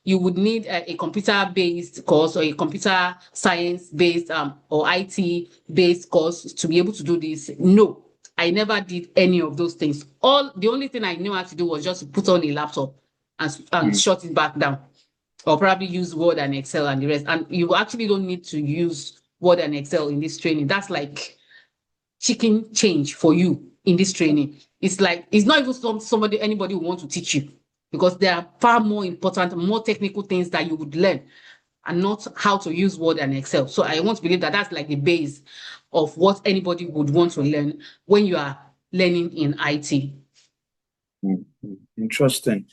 you would need a computer-based course or a computer science-based or IT-based course to be able to do this, no, I never did any of those things. The only thing I knew how to do was just to put on a laptop and shut it back down, or probably use Word and Excel and the rest. And you actually don't need to use Word and Excel in this training. That's like chicken change for you in this training. It's like, it's not even anybody who wants to teach you, because there are far more important, more technical things that you would learn, and not how to use Word and Excel. So I want to believe that that's like the base of what anybody would want to learn when you are learning in IT. Interesting.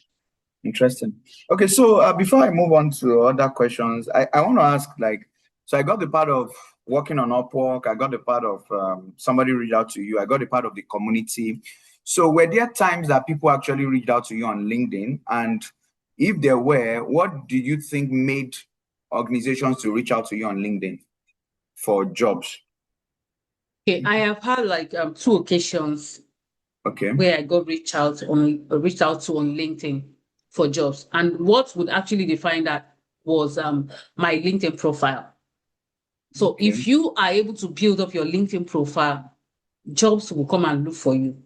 Okay, so before I move on to other questions, I want to ask, like, so I got the part of working on Upwork, I got the part of somebody reached out to you, I got the part of the community. So were there times that people actually reached out to you on LinkedIn? And if there were, what do you think made organizations to reach out to you on LinkedIn for jobs? Okay, I have had like 2 occasions where I got reached out to on LinkedIn for jobs. And what would actually define that was my LinkedIn profile. So if you are able to build up your LinkedIn profile, jobs will come and look for you.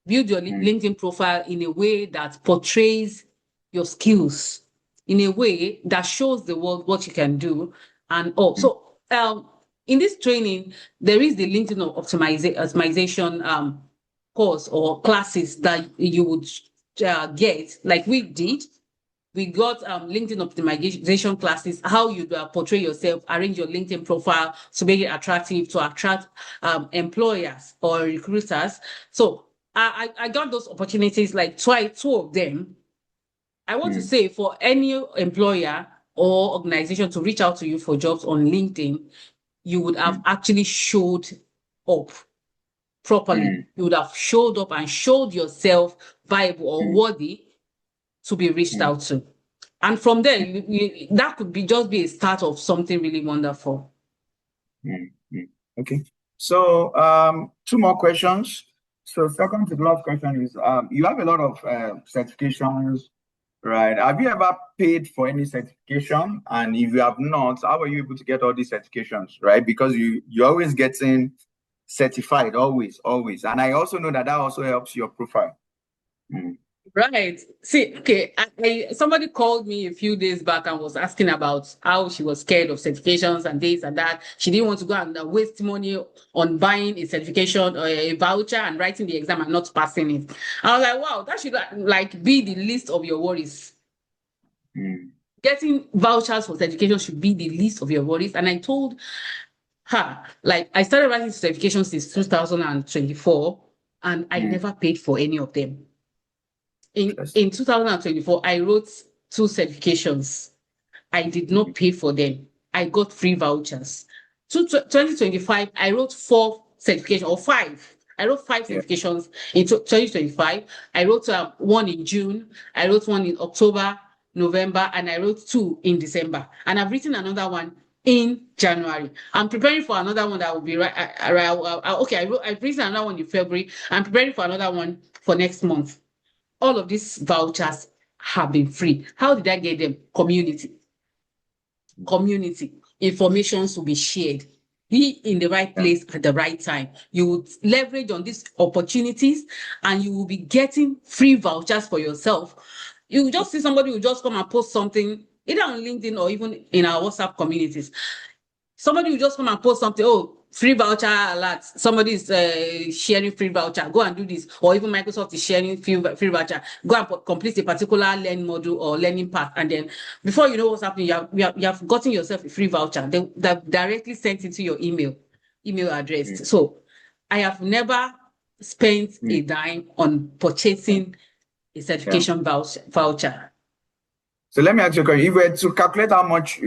Build your LinkedIn profile in a way that portrays your skills, in a way that shows the world what you can do. And so in this training, there is the LinkedIn optimization course or classes that you would get, like we did. We got LinkedIn optimization classes, how you portray yourself, arrange your LinkedIn profile to make it attractive, to attract employers or recruiters. So I got those opportunities, like 2 of them. I want to say, for any employer or organization to reach out to you for jobs on LinkedIn, you would have actually showed up properly. You would have showed up and showed yourself viable or worthy to be reached out to. And from there, that could just be a start of something really wonderful. Okay. So 2 more questions. So second to the last question is, you have a lot of certifications, right? Have you ever paid for any certification? And if you have not, how are you able to get all these certifications, right? Because you're always getting certified, always. And I also know that also helps your profile. Right. See, okay, somebody called me a few days back and was asking about how she was scared of certifications and this and that. She didn't want to go and waste money on buying a certification or a voucher and writing the exam and not passing it. I was like, wow, that should like be the least of your worries. Getting vouchers for certification should be the least of your worries. And I told her, like, I started writing certifications since 2024, and I never paid for any of them. In 2024, I wrote 2 certifications. I did not pay for them. I got free vouchers. 2025, I wrote 4 certifications, or 5. I wrote 5 certifications in 2025. I wrote 1 in June. I wrote 1 in October, November, and I wrote 2 in December. And I've written another one in January. I'm preparing for another one that will be right. I've written another one in February. I'm preparing for another one for next month. All of these vouchers have been free. How did I get them? Community. Information will be shared. Be in the right place at the right time. You would leverage on these opportunities, and you will be getting free vouchers for yourself. You will just see somebody who just come and post something, either on LinkedIn or even in our WhatsApp communities. Somebody will just come and post something, free voucher alert. Somebody is sharing free voucher. Go and do this. Or even Microsoft is sharing free voucher. Go and complete a particular learning module or learning path. And then before you know what's happening, you have gotten yourself a free voucher. They've directly sent it to your email address. So I have never spent a dime on purchasing a certification voucher. So let me ask you a question. If you were to calculate how much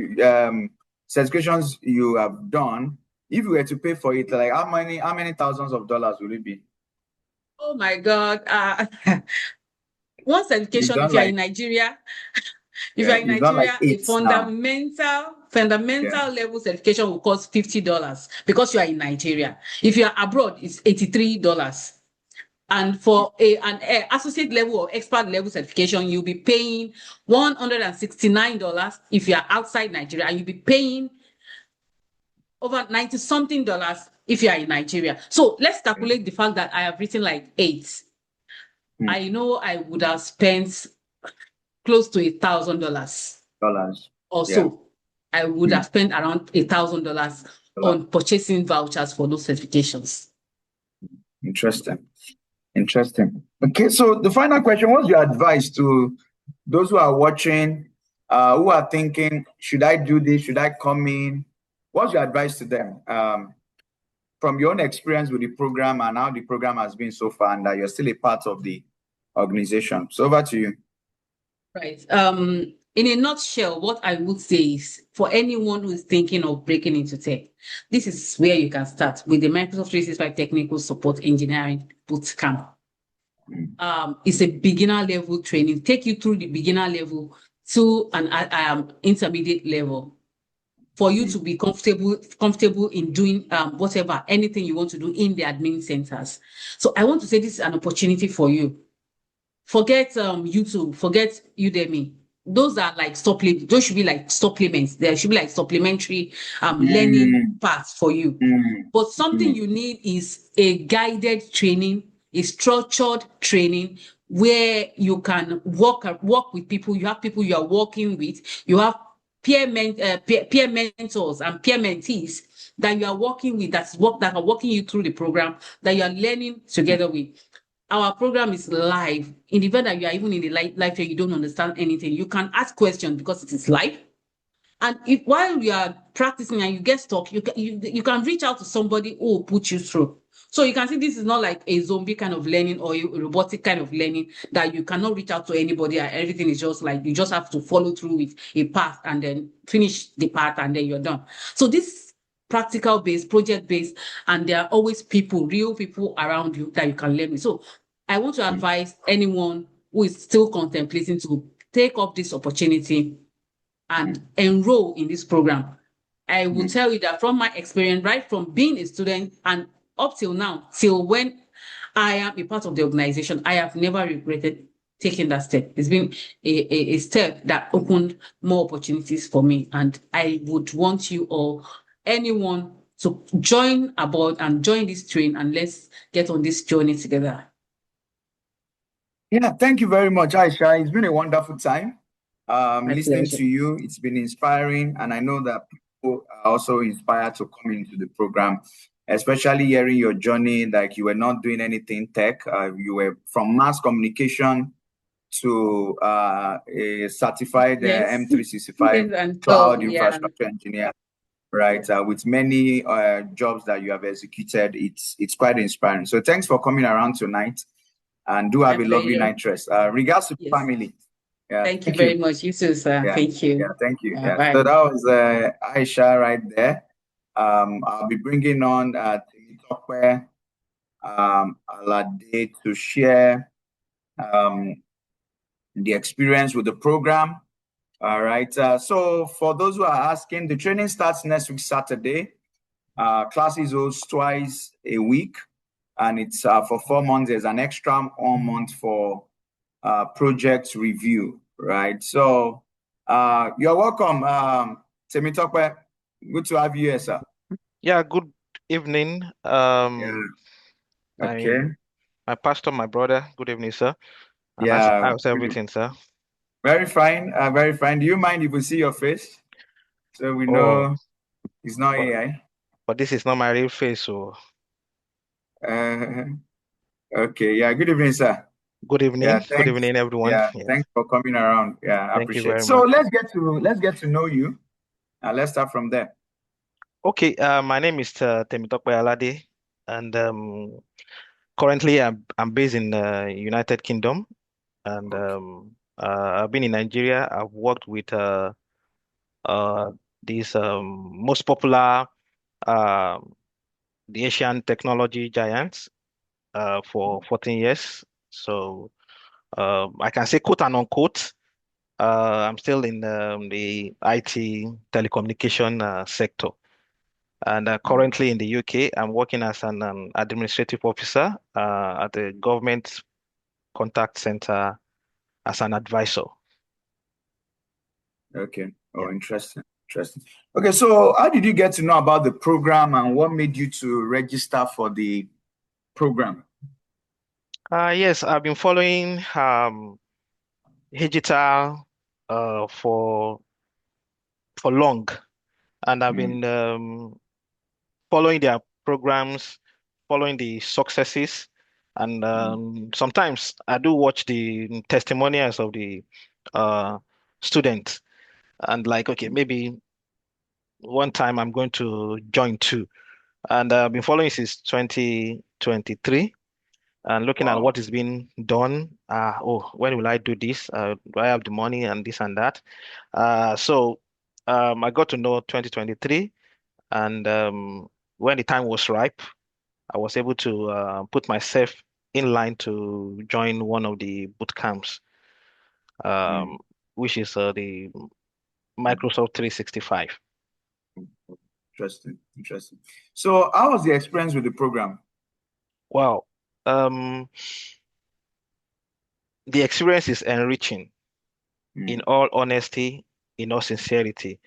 certifications you have done, if you were to pay for it, like how many thousands of dollars will it be? Oh my God. One certification, if you're in Nigeria, a fundamental level certification will cost $50 because you are in Nigeria. If you are abroad, it's $83. And for an associate level or expert level certification, you'll be paying $169 if you are outside Nigeria, and you'll be paying over $90-something if you are in Nigeria. So let's calculate the fact that I have written like 8. I know I would have spent close to $1,000 Dollars. or Yeah. so. I would have spent around $1,000 on purchasing vouchers for those certifications. Interesting. Interesting. Okay, so the final question, what's your advice to those who are watching, who are thinking, should I do this? Should I come in? What's your advice to them? From your own experience with the program and how the program has been so far, and that you're still a part of the organization. So over to you. Right. In a nutshell, what I would say is for anyone who is thinking of breaking into tech, this is where you can start with the Microsoft 365 Technical Support Engineering Bootcamp. It's a beginner level training, take you through the beginner level to an intermediate level for you to be comfortable in doing whatever, anything you want to do in the admin centers. So I want to say this is an opportunity for you. Forget YouTube, forget Udemy. Those are like those should be like supplements. There should be like supplementary learning paths for you. But something you need is a guided training, a structured training where you can work with people. You have people you are working with. You have peer mentors and peer mentees that you are working with that are walking you through the program that you are learning together with. Our program is live. In the event that you are even in the live where you don't understand anything, you can ask questions because it is live. And if while you are practicing and you get stuck, you can reach out to somebody who will put you through. So you can see this is not like a zombie kind of learning or a robotic kind of learning that you cannot reach out to anybody and everything is just like you just have to follow through with a path and then finish the path and then you're done. So this practical based, project based, and there are always people, real people around you that you can learn with. So I want to advise anyone who is still contemplating to take up this opportunity and enroll in this program. I will tell you that from my experience, right from being a student and up till now, till when I am a part of the organization, I have never regretted taking that step. It's been a step that opened more opportunities for me. And I would want you or anyone to join aboard and join this train and let's get on this journey together. Yeah, thank you very much, Aisha. It's been a wonderful time. Listening pleasure. to you, it's been inspiring, and I know that people are also inspired to come into the program, especially hearing your journey. Like you were not doing anything tech, you were from mass communication to a certified Yes. M365 And cloud yeah. infrastructure engineer, right? With many jobs that you have executed, it's quite inspiring. So thanks for coming around tonight, and do have a lovely night rest. Regards to family. Yeah, thank you very much. You too, sir. Yeah, Thank you. yeah, thank you. Yeah, Bye. so that was Aisha right there. I'll be bringing on Temitope Alade to share the experience with the program. All right. So for those who are asking, the training starts next week, Saturday. Classes holds twice a week, and it's for 4 months. There's an extra 1 month for project review, right? So you're welcome, Temitope. Good to have you here, sir. Yeah, good evening. Okay. My pastor, my brother, good evening, sir. And Yeah. how's everything, sir? Very fine, very fine. Do you mind if we see your face? So we know it's not AI. But this is not my real face, so. Okay, yeah, good evening, sir. Good evening. Yeah, good evening, everyone. Yeah, thanks for coming around. Yeah, I Thank you appreciate it. very So much. let's get to know you. Let's start from there. Okay, my name is Temitope Alade, and currently I'm based in the United Kingdom, and I've been in Nigeria. I've worked with these most popular the Asian technology giants for 14 years. So I can say quote and unquote, I'm still in the IT telecommunication sector. And currently in the UK, I'm working as an administrative officer at the government contact center as an advisor. Okay. Oh, interesting. Interesting. Okay, so how did you get to know about the program and what made you to register for the program? Yes, I've been following Digital for long, and I've Mm, been following their programs, following the successes, and mm, sometimes I do watch the testimonials of the uh, students, and like, okay, mm. maybe one time I'm going to join too. And I've been following since 2023 and looking at Wow. what is being done. Oh, when will I do this? Do I have the money and this and that? So I got to know 2023, and when the time was ripe, I was able to put myself in line to join one of the boot camps, Mm, um, which is the mm. Microsoft 365. Interesting. Interesting. So, how was the experience with the program? Wow. Um, the experience is enriching, in Mm, all honesty, in all sincerity.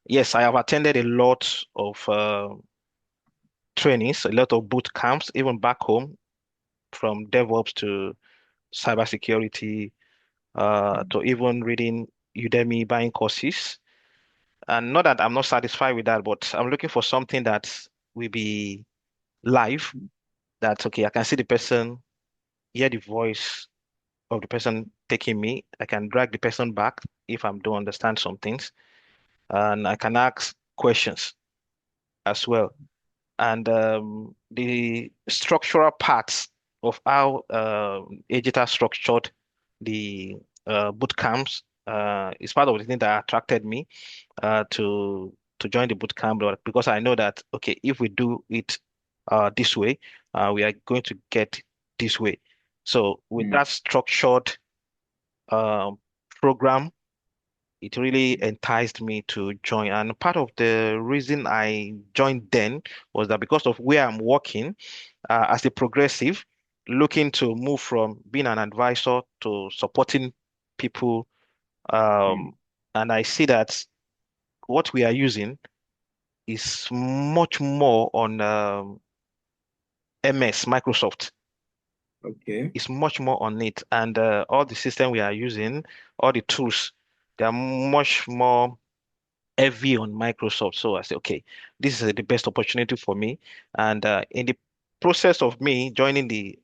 Yes, I have attended a lot of trainings, a lot of boot camps, even back home, from DevOps to cybersecurity, mm, to even reading Udemy, buying courses. And not that I'm not satisfied with that, but I'm looking for something that will be live. mm, That's okay. I can see the person, hear the voice of the person taking me. I can drag the person back if I don't understand some things, and I can ask questions as well. And the structural parts of how Agita structured the boot camps is part of the thing that attracted me to join the boot camp, because I know that, okay, if we do it this way, we are going to get this way. So with mm, that structured um, program, it really enticed me to join. And part of the reason I joined then was that because of where I'm working as a progressive, looking to move from being an advisor to supporting people. mm, Um, and I see that what we are using is much more on MS, Microsoft. okay. Is much more on it. And all the system we are using, all the tools, they are much more heavy on Microsoft. So I said, okay, this is the best opportunity for me. And in the process of me joining the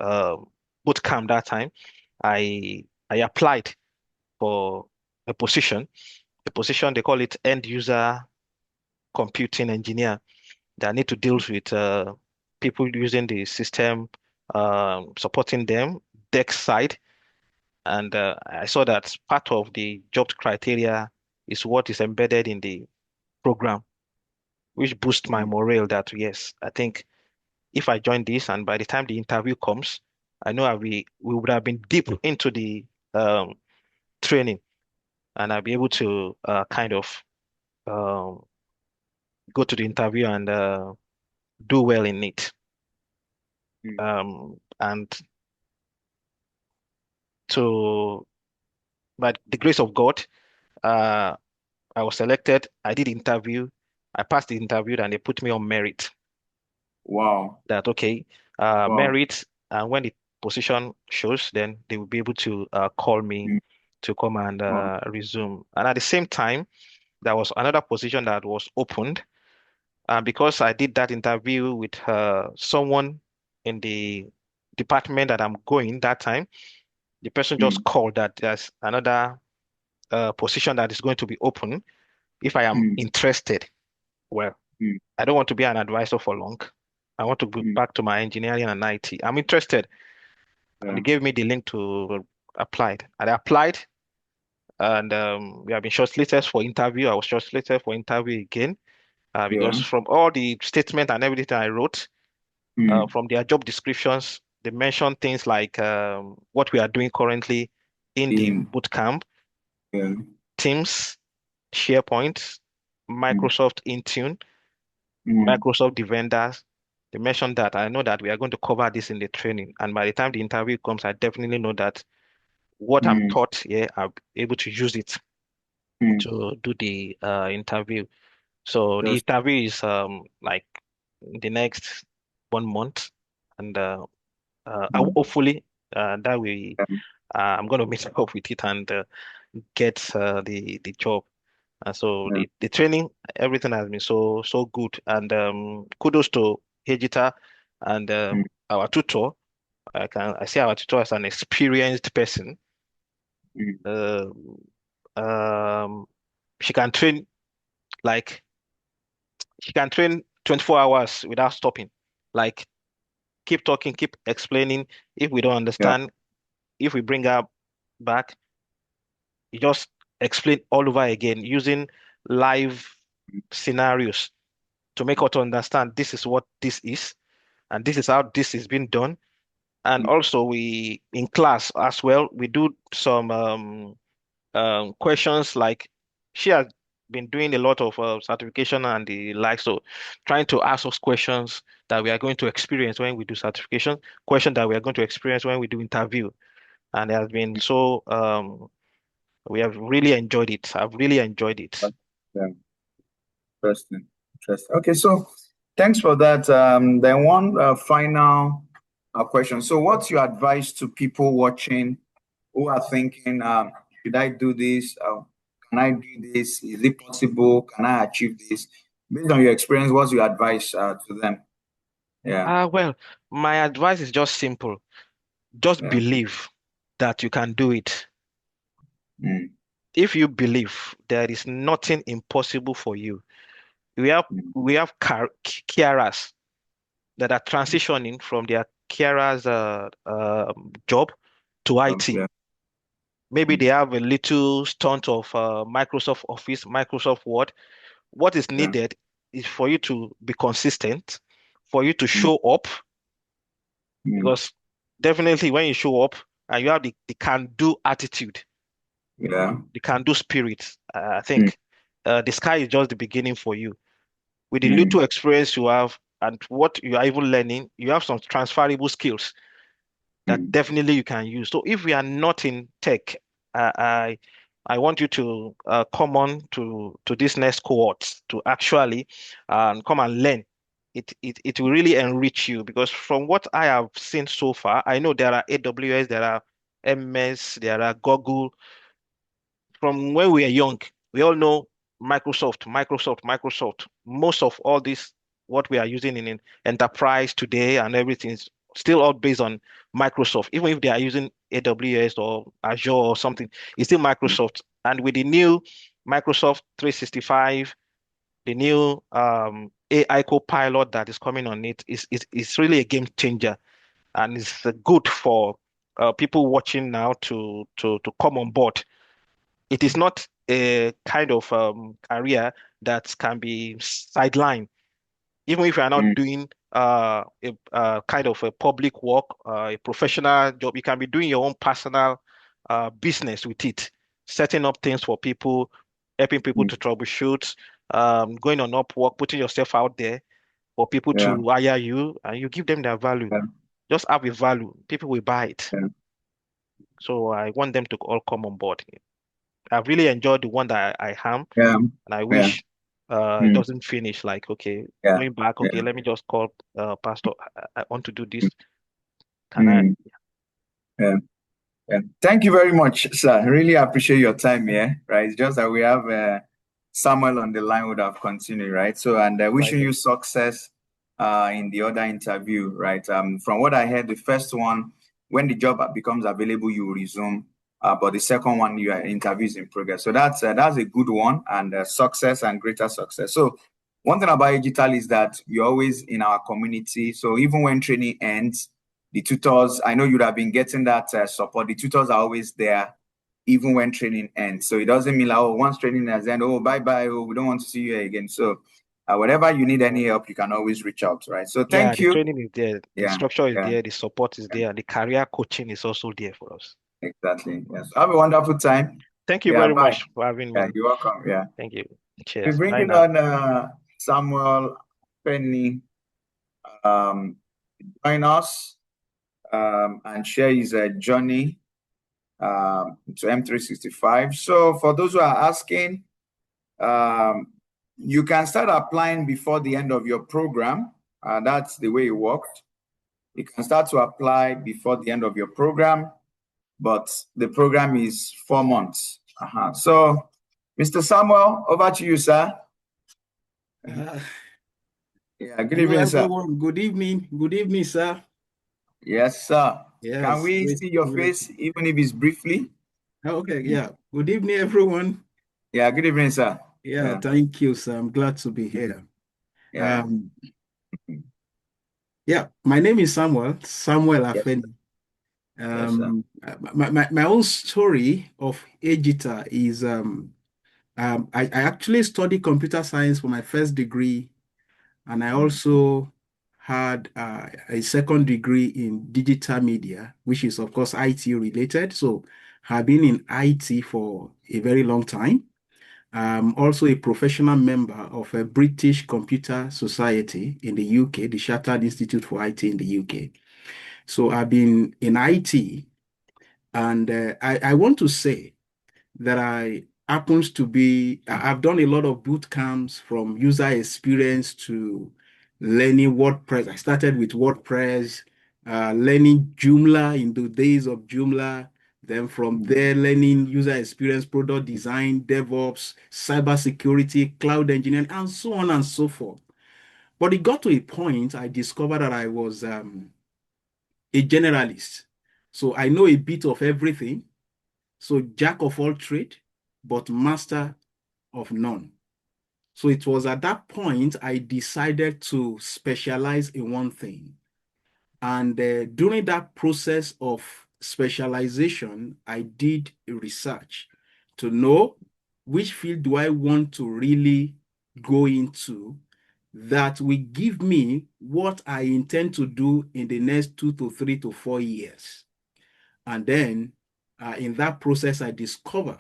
boot camp that time, I applied for a position. The position they call it end user computing engineer, that need to deal with people using the system, supporting them, desk side. And I saw that part of the job criteria is what is embedded in the program, which boosts my Mm, morale that, yes, I think if I join this and by the time the interview comes, I know we would have been deep into the um, training, and I'll be able to kind of um, go to the interview and do well in it. mm, And to, by the grace of God, uh, I was selected. I did interview. I passed the interview, and they put me on merit. wow. That okay, Wow. merit, and when the position shows, then they will be able to call me Mm, to come and wow. resume. And at the same time, there was another position that was opened, and because I did that interview with someone in the department that I'm going that time, the person just Mm, called that there's another position that is going to be open if I am mm, interested. Well, mm, I don't want to be an advisor for long. I want to go mm, back to my engineering and IT. I'm interested. And they yeah. gave me the link to apply. And I applied, and we have been shortlisted for interview. I was shortlisted for interview again because Yeah. from all the statement and everything I wrote, Mm, from their job descriptions, they mentioned things like what we are doing currently in the in, boot camp, yeah. Teams, SharePoint, Mm, Microsoft Intune, mm, Microsoft Defenders. They mentioned that. I know that we are going to cover this in the training. And by the time the interview comes, I definitely know that what I'm mm, taught here, I'll be able to use it mm, to do the interview. So the Yes. interview is like the next 1 month, and hopefully that we I'm going to meet up with it and get the job. And so Yeah. the training, everything has been so good. And kudos to Hejita and Mm, our tutor. I see our tutor as an experienced person. mm, Uh, um, she can train like she can train 24 hours without stopping. Like keep talking, keep explaining. If we don't yeah. understand, if we bring her back, you just explain all over again using live scenarios to make us understand this is what this is and this is how this is being done. And Mm, also we in class as well, we do some questions like she has been doing a lot of certification and the like. So trying to ask us questions that we are going to experience when we do certification, question that we are going to experience when we do interview. And it has been so we have really enjoyed it. I've really enjoyed it. yeah. Interesting. Interesting. Okay, so thanks for that. Then one final question. So, what's your advice to people watching who are thinking, should I do this? Can I do this? Is it possible? Can I achieve this? Based on your experience, what's your advice to them? Yeah, Well, my advice is just simple. Just yeah, believe that you can do it. mm, If you believe there is nothing impossible for you, we have mm, we have carers that are transitioning from their carers job to IT. yeah, Maybe mm, they have a little stunt of Microsoft Office, Microsoft Word. What is yeah, needed is for you to be consistent, for you to mm, show up, mm, because definitely when you show up and you have the can-do attitude, yeah, the can-do spirit, I mm, think the sky is just the beginning for you. With the mm, little experience you have and what you are even learning, you have some transferable skills that mm, definitely you can use. So if we are not in tech, uh, I I want you to come on to this next cohort to actually come and learn. It will really enrich you because from what I have seen so far, I know there are AWS, there are MS, there are Google. From when we are young, we all know Microsoft, Microsoft, Microsoft. Most of all this, what we are using in enterprise today and everything is still all based on Microsoft. Even if they are using AWS or Azure or something, it's still mm, Microsoft. And with the new Microsoft 365, the new AI Copilot that is coming on it, is really a game changer and it's good for people watching now to come on board. It is not a kind of career that can be sidelined. Even if you are not mm, doing a kind of a public work, a professional job, you can be doing your own personal business with it, setting up things for people, helping people mm, to troubleshoot, going on Upwork, putting yourself out there for people yeah, to hire you, and you give them their value. yeah, Just have a value. People will buy it. yeah, So I want them to all come on board. I've really enjoyed the one that I am, yeah, and I yeah, wish it mm, doesn't finish like, okay, yeah, going back, okay, yeah, let me just call Pastor. I want to do this. Can I? mm, yeah. Yeah. Thank you very much, sir. I really appreciate your time here, right? It's just that we have Samuel on the line would have continued, right? So, and Right. wishing you success in the other interview, right? From what I heard, the first one, when the job becomes available, you will resume. But the second one, your interview is in progress. So that's a good one and success and greater success. So one thing about digital is that you're always in our community. So even when training ends, the tutors, I know you'd have been getting that support. The tutors are always there, even when training ends. So it doesn't mean like, oh, once training has ended, oh, bye bye, oh, we don't want to see you again. So whatever you need any help, you can always reach out, right? So Yeah, thank the you. training is there, the Yeah, structure is yeah, there, the support is yeah, there, and the career coaching is also there for us. exactly. Yes. Have a wonderful time. Thank you Yeah, very bye. much for having Yeah, me. you're welcome. Yeah. Thank you. We're Cheers. Bye bringing now. on Samuel Penny um, join us and share his journey to M365. So for those who are asking, um, You can start applying before the end of your program. That's the way it works. You can start to apply before the end of your program, but the program is 4 months. So, Mr. Samuel, over to you, sir. Uh, Yeah, good hello, evening, sir. everyone. Good evening. Good evening, sir. Yes, sir. Yes. Can we see your face, even if it's briefly? Okay, yeah. Good evening, everyone. Yeah, good evening, sir. Yeah, thank you, sir. I'm glad to be here. Yeah. Yeah, my name is Samuel Yes. Afeni. Yes, sir. My own story of Egita is I actually studied computer science for my first degree, and I also had a second degree in digital media, which is, of course, IT related. So I've been in IT for a very long time. I'm also a professional member of a British Computer Society in the UK, the Chartered Institute for IT in the UK. So I've been in IT, and I want to say that I've done a lot of boot camps from user experience to learning WordPress. I started with WordPress, learning Joomla in the days of Joomla. Then from there, learning user experience, product design, DevOps, cybersecurity, cloud engineering, and so on and so forth. But it got to a point I discovered that I was a generalist. So I know a bit of everything. So jack of all trade, but master of none. So it was at that point I decided to specialize in one thing. And during that process of specialization, I did research to know which field do I want to really go into that will give me what I intend to do in the next 2 to 3 to 4 years. And then in that process, I discovered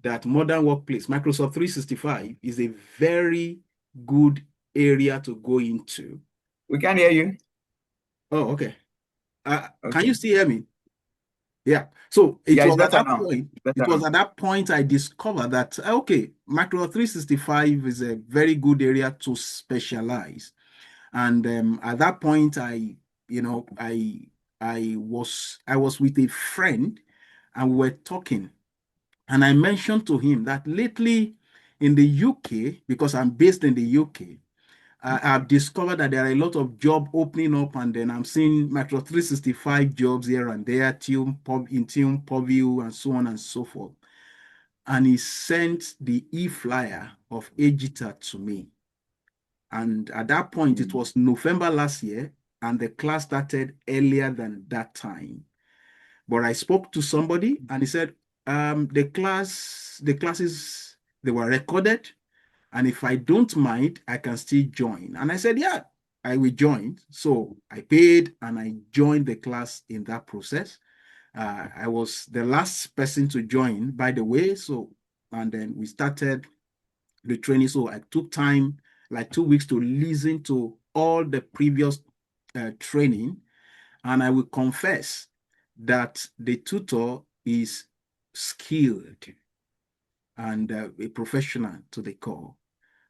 that modern workplace, Microsoft 365, is a very good area to go into. We can hear you. Oh, okay. Okay. Can you still hear me? Yeah. So it Yeah, was it's at better that now. point. Better It was now. at that point I discovered that okay, Microsoft 365 is a very good area to specialize. And at that point, I was with a friend, and we were talking. And I mentioned to him that lately in the UK, because I'm based in the UK, I've discovered that there are a lot of job opening up, and then I'm seeing Microsoft 365 jobs here and there, Intune, Purview, and so on and so forth. And he sent the e-flyer of Egita to me. And at that point, it was November last year, and the class started earlier than that time. But I spoke to somebody, and he said, the classes, they were recorded, and if I don't mind, I can still join. And I said, yeah, I will join. So I paid and I joined the class in that process. I was the last person to join, by the way. So, and then we started the training. So I took time, like 2 weeks, to listen to all the previous training. And I will confess that the tutor is skilled and a professional to the core.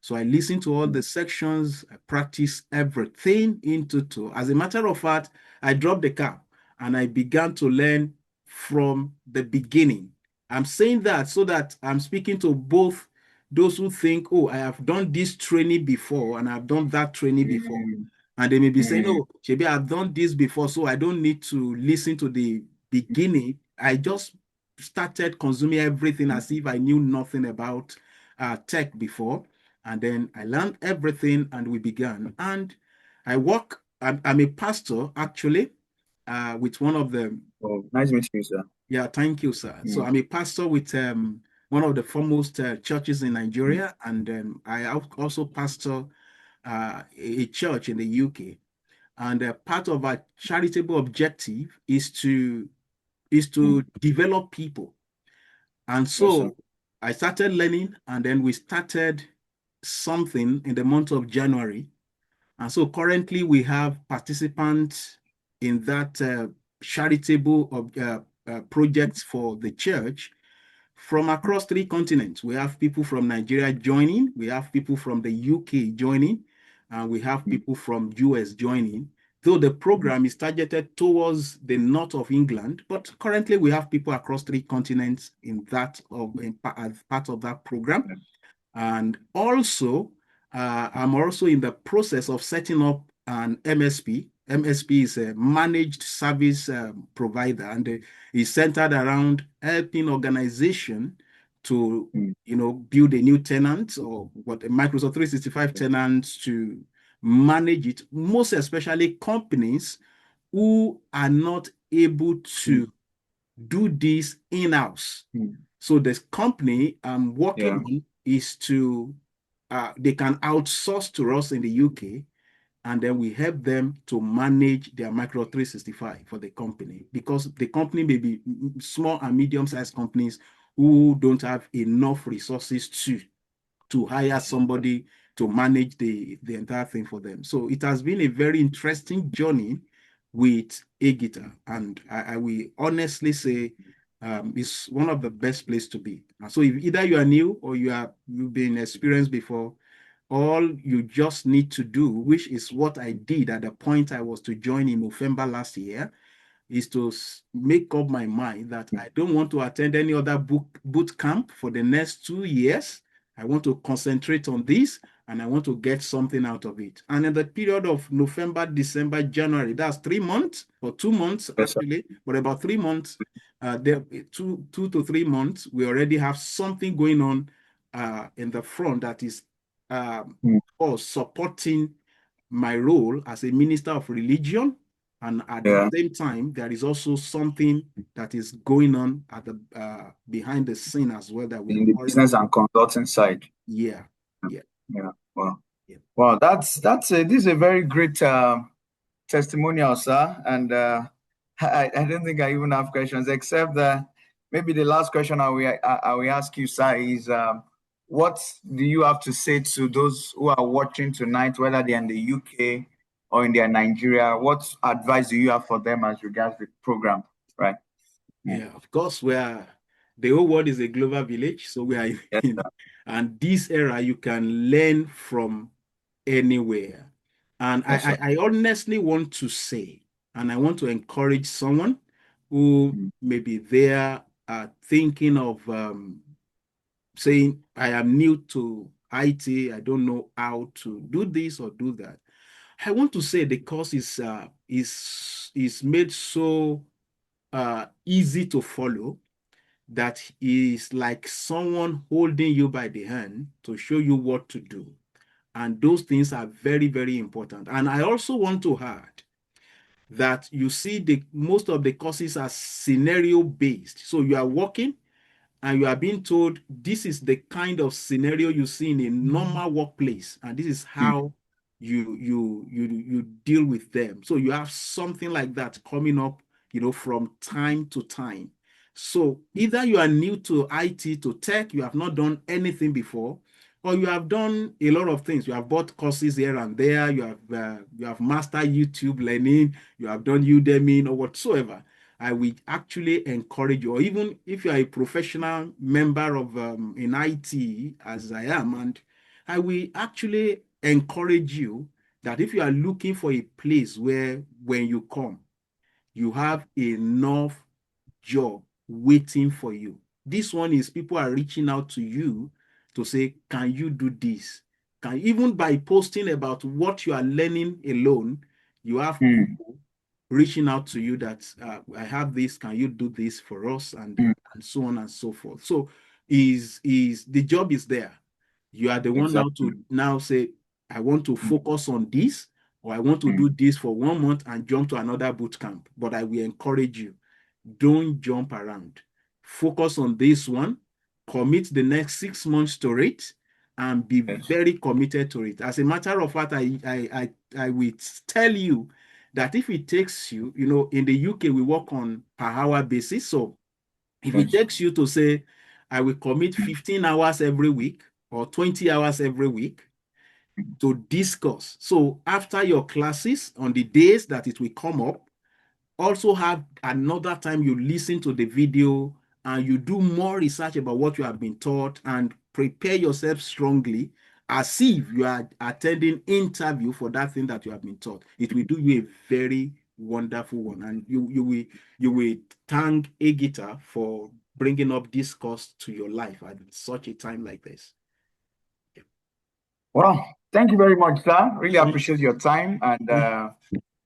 So I listened to all the sections, I practiced everything in tutor. As a matter of fact, I dropped the cap and I began to learn from the beginning. I'm saying that so that I'm speaking to both those who think, oh, I have done this training before and I've done that training before. And they may be saying, oh, Shebi, I've done this before, so I don't need to listen to the beginning. I just started consuming everything as if I knew nothing about tech before. And then I learned everything and we began. And I'm a pastor actually with one of the. Oh, nice meeting you, sir. Yeah, thank you, sir. So I'm a pastor with one of the foremost churches in Nigeria. And I also pastor a church in the UK. And part of our charitable objective is to develop people. And so Yes, I started learning, and then we started something in the month of January. And so currently we have participants in that charitable projects for the church. from across 3 continents. We have people from Nigeria joining, we have people from the UK joining, and we have people from US joining. Though the program is targeted towards the north of England, but currently we have people across 3 continents as part of that program. And also, I'm also in the process of setting up an MSP. MSP is a managed service provider, and is centered around helping organization to build a new tenant or what a Microsoft 365 tenant to manage it, most especially companies who are not able to do this in-house. So this company I'm working on is to they can outsource to us in the UK, and then we help them to manage their Microsoft 365 for the company, because the company may be small and medium-sized companies who don't have enough resources to hire somebody to manage the entire thing for them. So it has been a very interesting journey with Egita, and I will honestly say it's one of the best places to be. So if either you are new or you've been experienced before, all you just need to do, which is what I did at the point I was to join in November last year, is to make up my mind that I don't want to attend any other boot camp for the next 2 years. I want to concentrate on this, and I want to get something out of it. And in the period of November, December, January, that's 3 months or 2 months actually, but about 3 months, there 2 to 3 months, we already have something going on in the front that is or supporting my role as a minister of religion. And at the same time, there is also something that is going on at the behind the scene as well, that we in the business and consulting side. Wow, this is a very great testimonial, sir. And I don't think I even have questions, except that maybe the last question I will ask you, sir, is what do you have to say to those who are watching tonight, whether they're in the UK or in Nigeria? What advice do you have for them as regards the program, right? Yeah, of course, the whole world is a global village, so we are and this era you can learn from anywhere. And I honestly want to say, and I want to encourage someone who may be there thinking of saying, I am new to IT, I don't know how to do this or do that. I want to say the course is made so easy to follow that is like someone holding you by the hand to show you what to do. And those things are very, very important. And I also want to add that you see most of the courses are scenario based. So you are working and you are being told this is the kind of scenario you see in a normal workplace, and this is how you deal with them. So you have something like that coming up, from time to time. So either you are new to IT, to tech, you have not done anything before, or you have done a lot of things. You have bought courses here and there. You have mastered YouTube learning. You have done Udemy or whatsoever. I will actually encourage you, or even if you are a professional member of in IT, as I am, and I will actually encourage you that if you are looking for a place where when you come, you have enough job waiting for you. This one is people are reaching out to you to say, can you do this? Even by posting about what you are learning alone, you have people reaching out to you that I have this, can you do this for us, and so on and so forth. So the job is there. You are the one now to say, I want to focus on this, or I want to do this for 1 month and jump to another boot camp. But I will encourage you, don't jump around. Focus on this one, commit the next 6 months to it, and be very committed to it. As a matter of fact, I will tell you that if it takes you, in the UK, we work on per hour basis. So if it takes you to say, I will commit 15 hours every week or 20 hours every week to discuss. So after your classes, on the days that it will come up, also have another time you listen to the video and you do more research about what you have been taught and prepare yourself strongly as if you are attending interview for that thing that you have been taught, it will do you a very wonderful one. And you will thank Egita for bringing up this course to your life at such a time like this. Well, thank you very much, sir. Really appreciate your time, and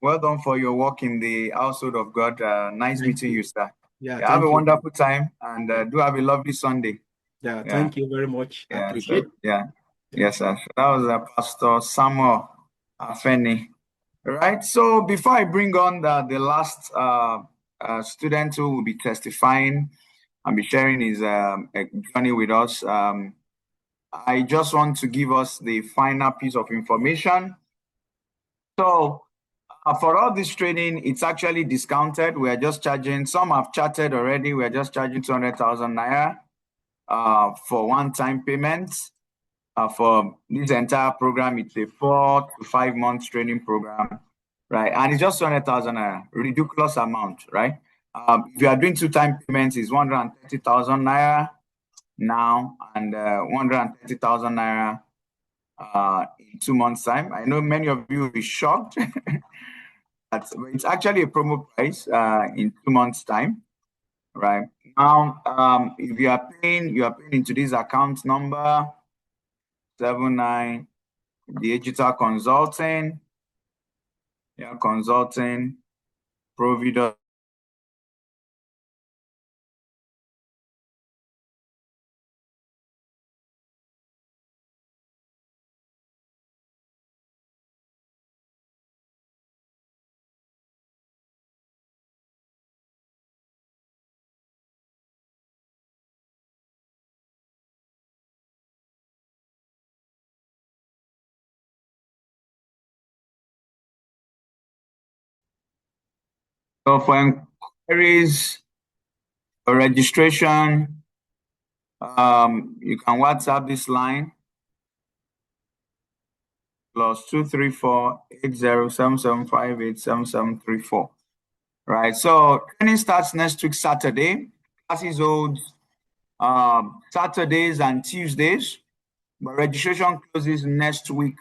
well done for your work in the household of God. Nice meeting you, sir. Yeah, have a wonderful time, and do have a lovely Sunday. Yeah, thank you very much. I appreciate it. Yes, sir. That was Pastor Samuel Afeni. Right. So before I bring on the last student who will be testifying and be sharing his journey with us, I just want to give us the final piece of information. So for all this training, it's actually discounted. We are just charging, some have charted already, we are just charging 200,000 Naira for one-time payments. For this entire program, it's a 4 to 5 months training program, right? And it's just 200,000 Naira, ridiculous amount, right? If you are doing two-time payments, it's 130,000 Naira now and 130,000 Naira in 2 months' time. I know many of you will be shocked. It's actually a promo price in 2 months' time, right? Now, if you are paying into this account number 79 Digital Consulting, consulting, Provider. So for inquiries or registration, you can WhatsApp this line +234 8077587734. Right. So training starts next week Saturday. Classes hold Saturdays and Tuesdays, but registration closes next week.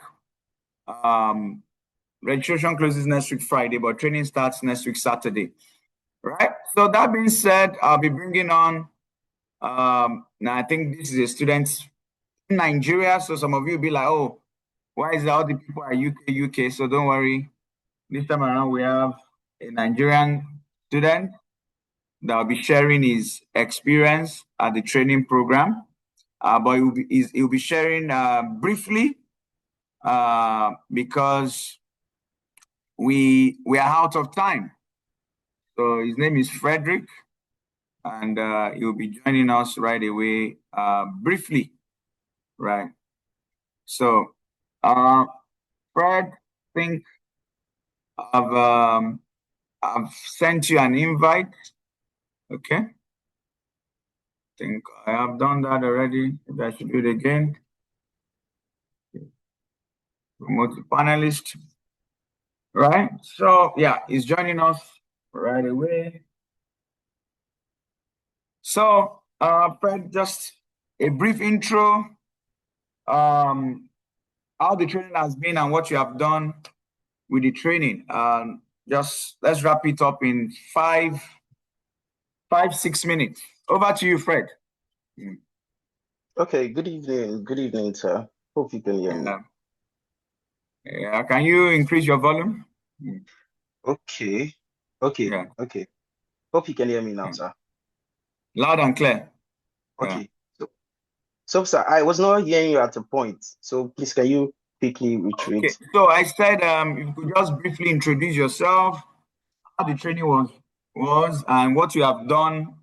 Registration closes next week Friday, but training starts next week Saturday. Right. So that being said, I'll be bringing on. Now I think this is a student in Nigeria, so some of you will be like, "Oh, why is all the people are UK?" So don't worry. This time around, we have a Nigerian student that will be sharing his experience at the training program, but he'll be sharing briefly because we are out of time. So his name is Frederick, and he'll be joining us right away briefly, right? So, Fred, I think I've sent you an invite. Okay. I think I have done that already. Maybe I should do it again. Promote the panelist. Right. So yeah, he's joining us right away. So Fred, just a brief intro. How the training has been and what you have done with the training. Just let's wrap it up in 5, 6 minutes. Over to you, Fred. Okay, good evening, sir. Hope you can hear me. Yeah, can you increase your volume? Okay. Yeah. Okay. Hope you can hear me now, sir. Loud and clear. Okay. So, sir, I was not hearing you at a point. So, please, can you quickly retreat? Okay. So I said, if you could just briefly introduce yourself, how the training was, and what you have done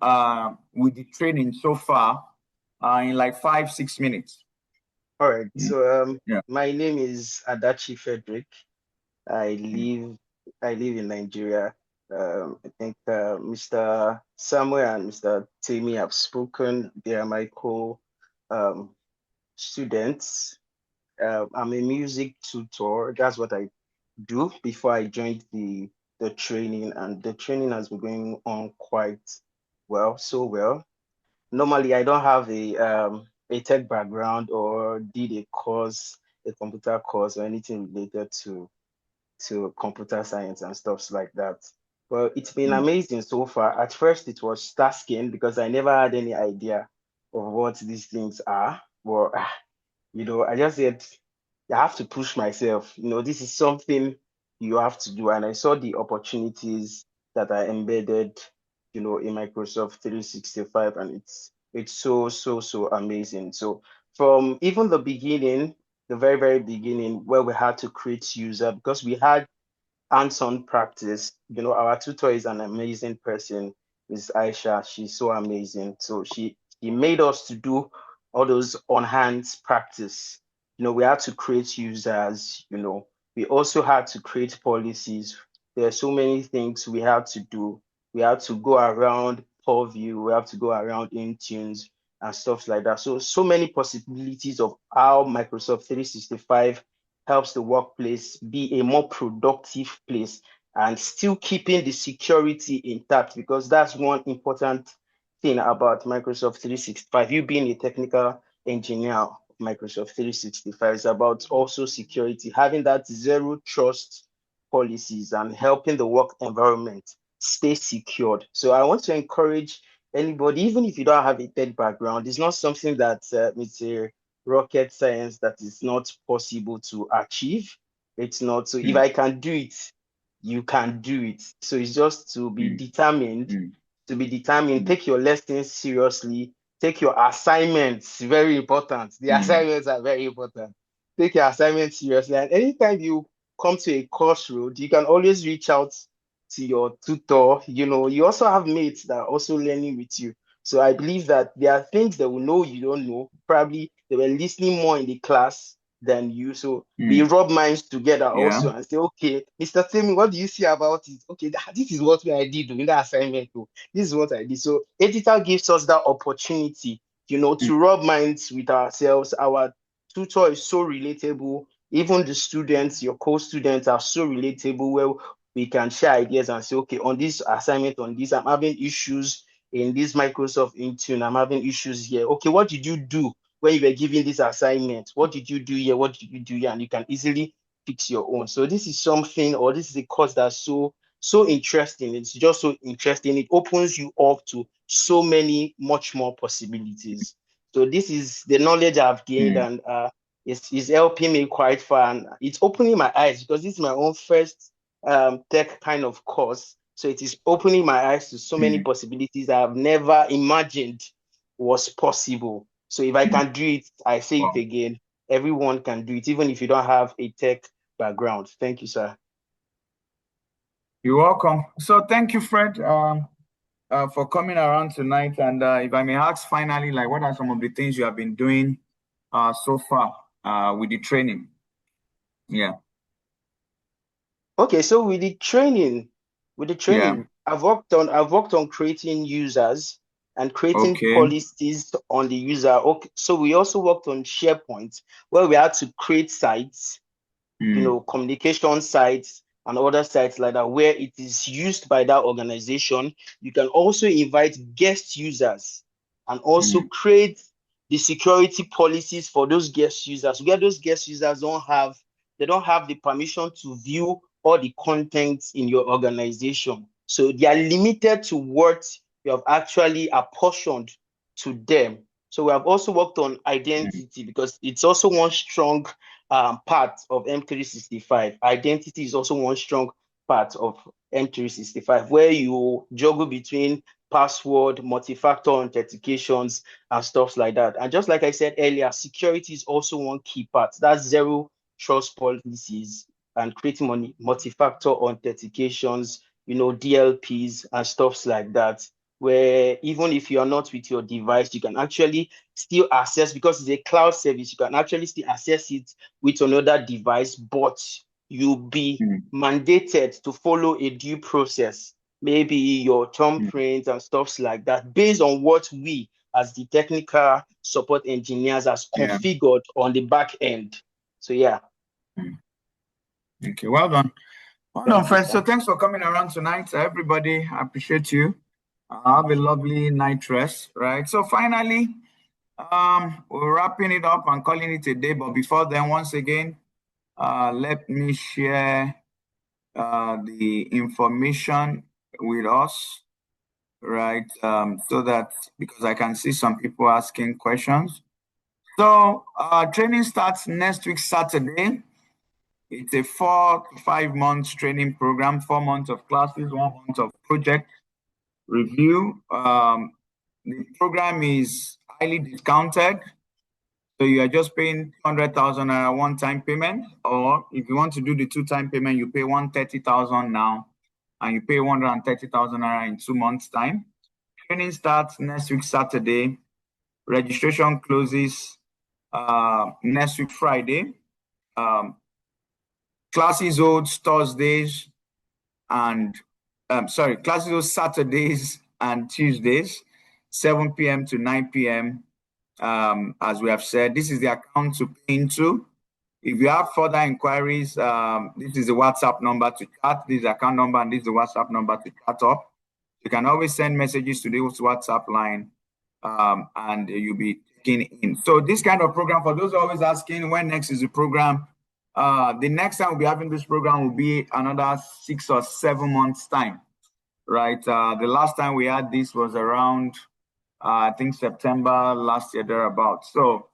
with the training so far, in like 5, 6 minutes. All right. So, Yeah. my name is Adachi Frederick. I live in Nigeria. I think Mr. Samuel and Mr. Temi have spoken. They are my students. I'm a music tutor. That's what I do before I joined the training, and the training has been going on quite well, so well. normally I don't have a tech background or did a course, a computer course or anything related to computer science and stuff like that. Well, it's been amazing so far. At first, it was tasking because I never had any idea of what these things are. Well, I just said, I have to push myself. This is something you have to do. And I saw the opportunities that are embedded, in Microsoft 365, and it's so amazing. So from even the beginning, the very, very beginning, where we had to create user, because we had hands-on practice. Our tutor is an amazing person, Miss Aisha. She's so amazing. So she made us to do all those on-hands practice. We had to create users. We also had to create policies. There are so many things we had to do. We had to go around Purview. We have to go around Intunes and stuff like that. So many possibilities of how Microsoft 365 helps the workplace be a more productive place and still keeping the security intact, because that's one important thing about Microsoft 365. You being a technical engineer of Microsoft 365 is about also security, having that zero trust policies and helping the work environment stay secured. So I want to encourage anybody, even if you don't have a tech background, it's not something that it's a rocket science that is not possible to achieve. It's not. So if I can do it, you can do it. So it's just to be determined, take your lessons seriously, take your assignments, very important. The assignments are very important. Take your assignments seriously. And anytime you come to a crossroad, you can always reach out to your tutor. You also have mates that are also learning with you. So I believe that there are things that we know you don't know. Probably they were listening more in the class than you. So we rub minds together also and say, okay, Mr. Timmy, what do you see about it? Okay, this is what I did in that assignment. This is what I did. So Edital gives us that opportunity, to rub minds with ourselves. Our tutor is so relatable. Even the students, your co-students are so relatable, where we can share ideas and say, okay, on this assignment, on this, I'm having issues in this Microsoft Intune. I'm having issues here. Okay, what did you do when you were given this assignment? What did you do here? What did you do here? And you can easily fix your own. So this is something, or this is a course that's so interesting. It's just so interesting. It opens you up to so many, much more possibilities. So this is the knowledge I've gained, and it's helping me quite far. And it's opening my eyes, because this is my own first tech kind of course. So it is opening my eyes to so many possibilities I have never imagined was possible. So if I can do it, I say it again, everyone can do it, even if you don't have a tech background. Thank you, sir. You're welcome. So thank you, Fred, for coming around tonight. And if I may ask finally, like, what are some of the things you have been doing so far with the training? Yeah. Okay, so with the training, I've worked on creating users and creating policies on the user. Okay, so we also worked on SharePoint, where we had to create sites, communication sites and other sites like that, where it is used by that organization. You can also invite guest users and also create the security policies for those guest users, where those guest users don't have the permission to view all the contents in your organization. So they are limited to what you have actually apportioned to them. So we have also worked on identity, because it's also one strong part of M365. Identity is also one strong part of M365, where you juggle between password, multi-factor authentications, and stuff like that. And just like I said earlier, security is also one key part. That's zero trust policies and creating multi-factor authentications, DLPs and stuff like that, where even if you are not with your device, you can actually still access, because it's a cloud service, you can actually still access it with another device, but you'll be mandated to follow a due process, maybe your thumbprint and stuff like that, based on what we as the technical support engineers has configured on the back end. So yeah. Okay, well done. Well done, Fred. So thanks for coming around tonight, everybody. I appreciate you. Have a lovely night rest, right? So finally, we're wrapping it up and calling it a day. But before then, once again, let me share the information with us, right? So that, because I can see some people asking questions. So training starts next week, Saturday. It's a 4 to 5 months training program, 4 months of classes, 1 month of project review. The program is highly discounted. So you are just paying 200,000 naira one-time payment, or if you want to do the two-time payment, you pay 130,000 now, and you pay 130,000 naira in 2 months' time. Training starts next week, Saturday. Registration closes next week, Friday. Classes hold Thursdays and classes hold Saturdays and Tuesdays, 7 p.m. to 9 p.m. As we have said, this is the account to pay into. If you have further inquiries, this is the WhatsApp number to chat. This is the account number, and this is the WhatsApp number to chat up. You can always send messages to this WhatsApp line, and you'll be taken in. So this kind of program, for those always asking when next is the program, the next time we'll be having this program will be another 6 or 7 months time, right? The last time we had this was around, I think September last year, thereabouts. So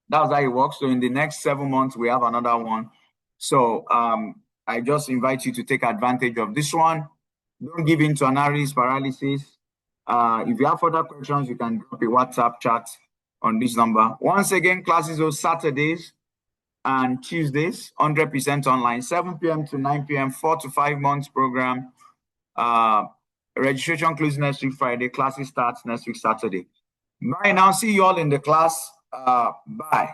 that's how it works. So in the next 7 months, we have another one. So I just invite you to take advantage of this one. Don't give in to analysis paralysis. If you have further questions, you can drop a WhatsApp chat on this number. Once again, classes are Saturdays and Tuesdays, 100% online, 7 p.m. to 9 p.m., 4 to 5 months program. Registration closes next week Friday. Classes starts next week Saturday. Bye now. See you all in the class. Bye.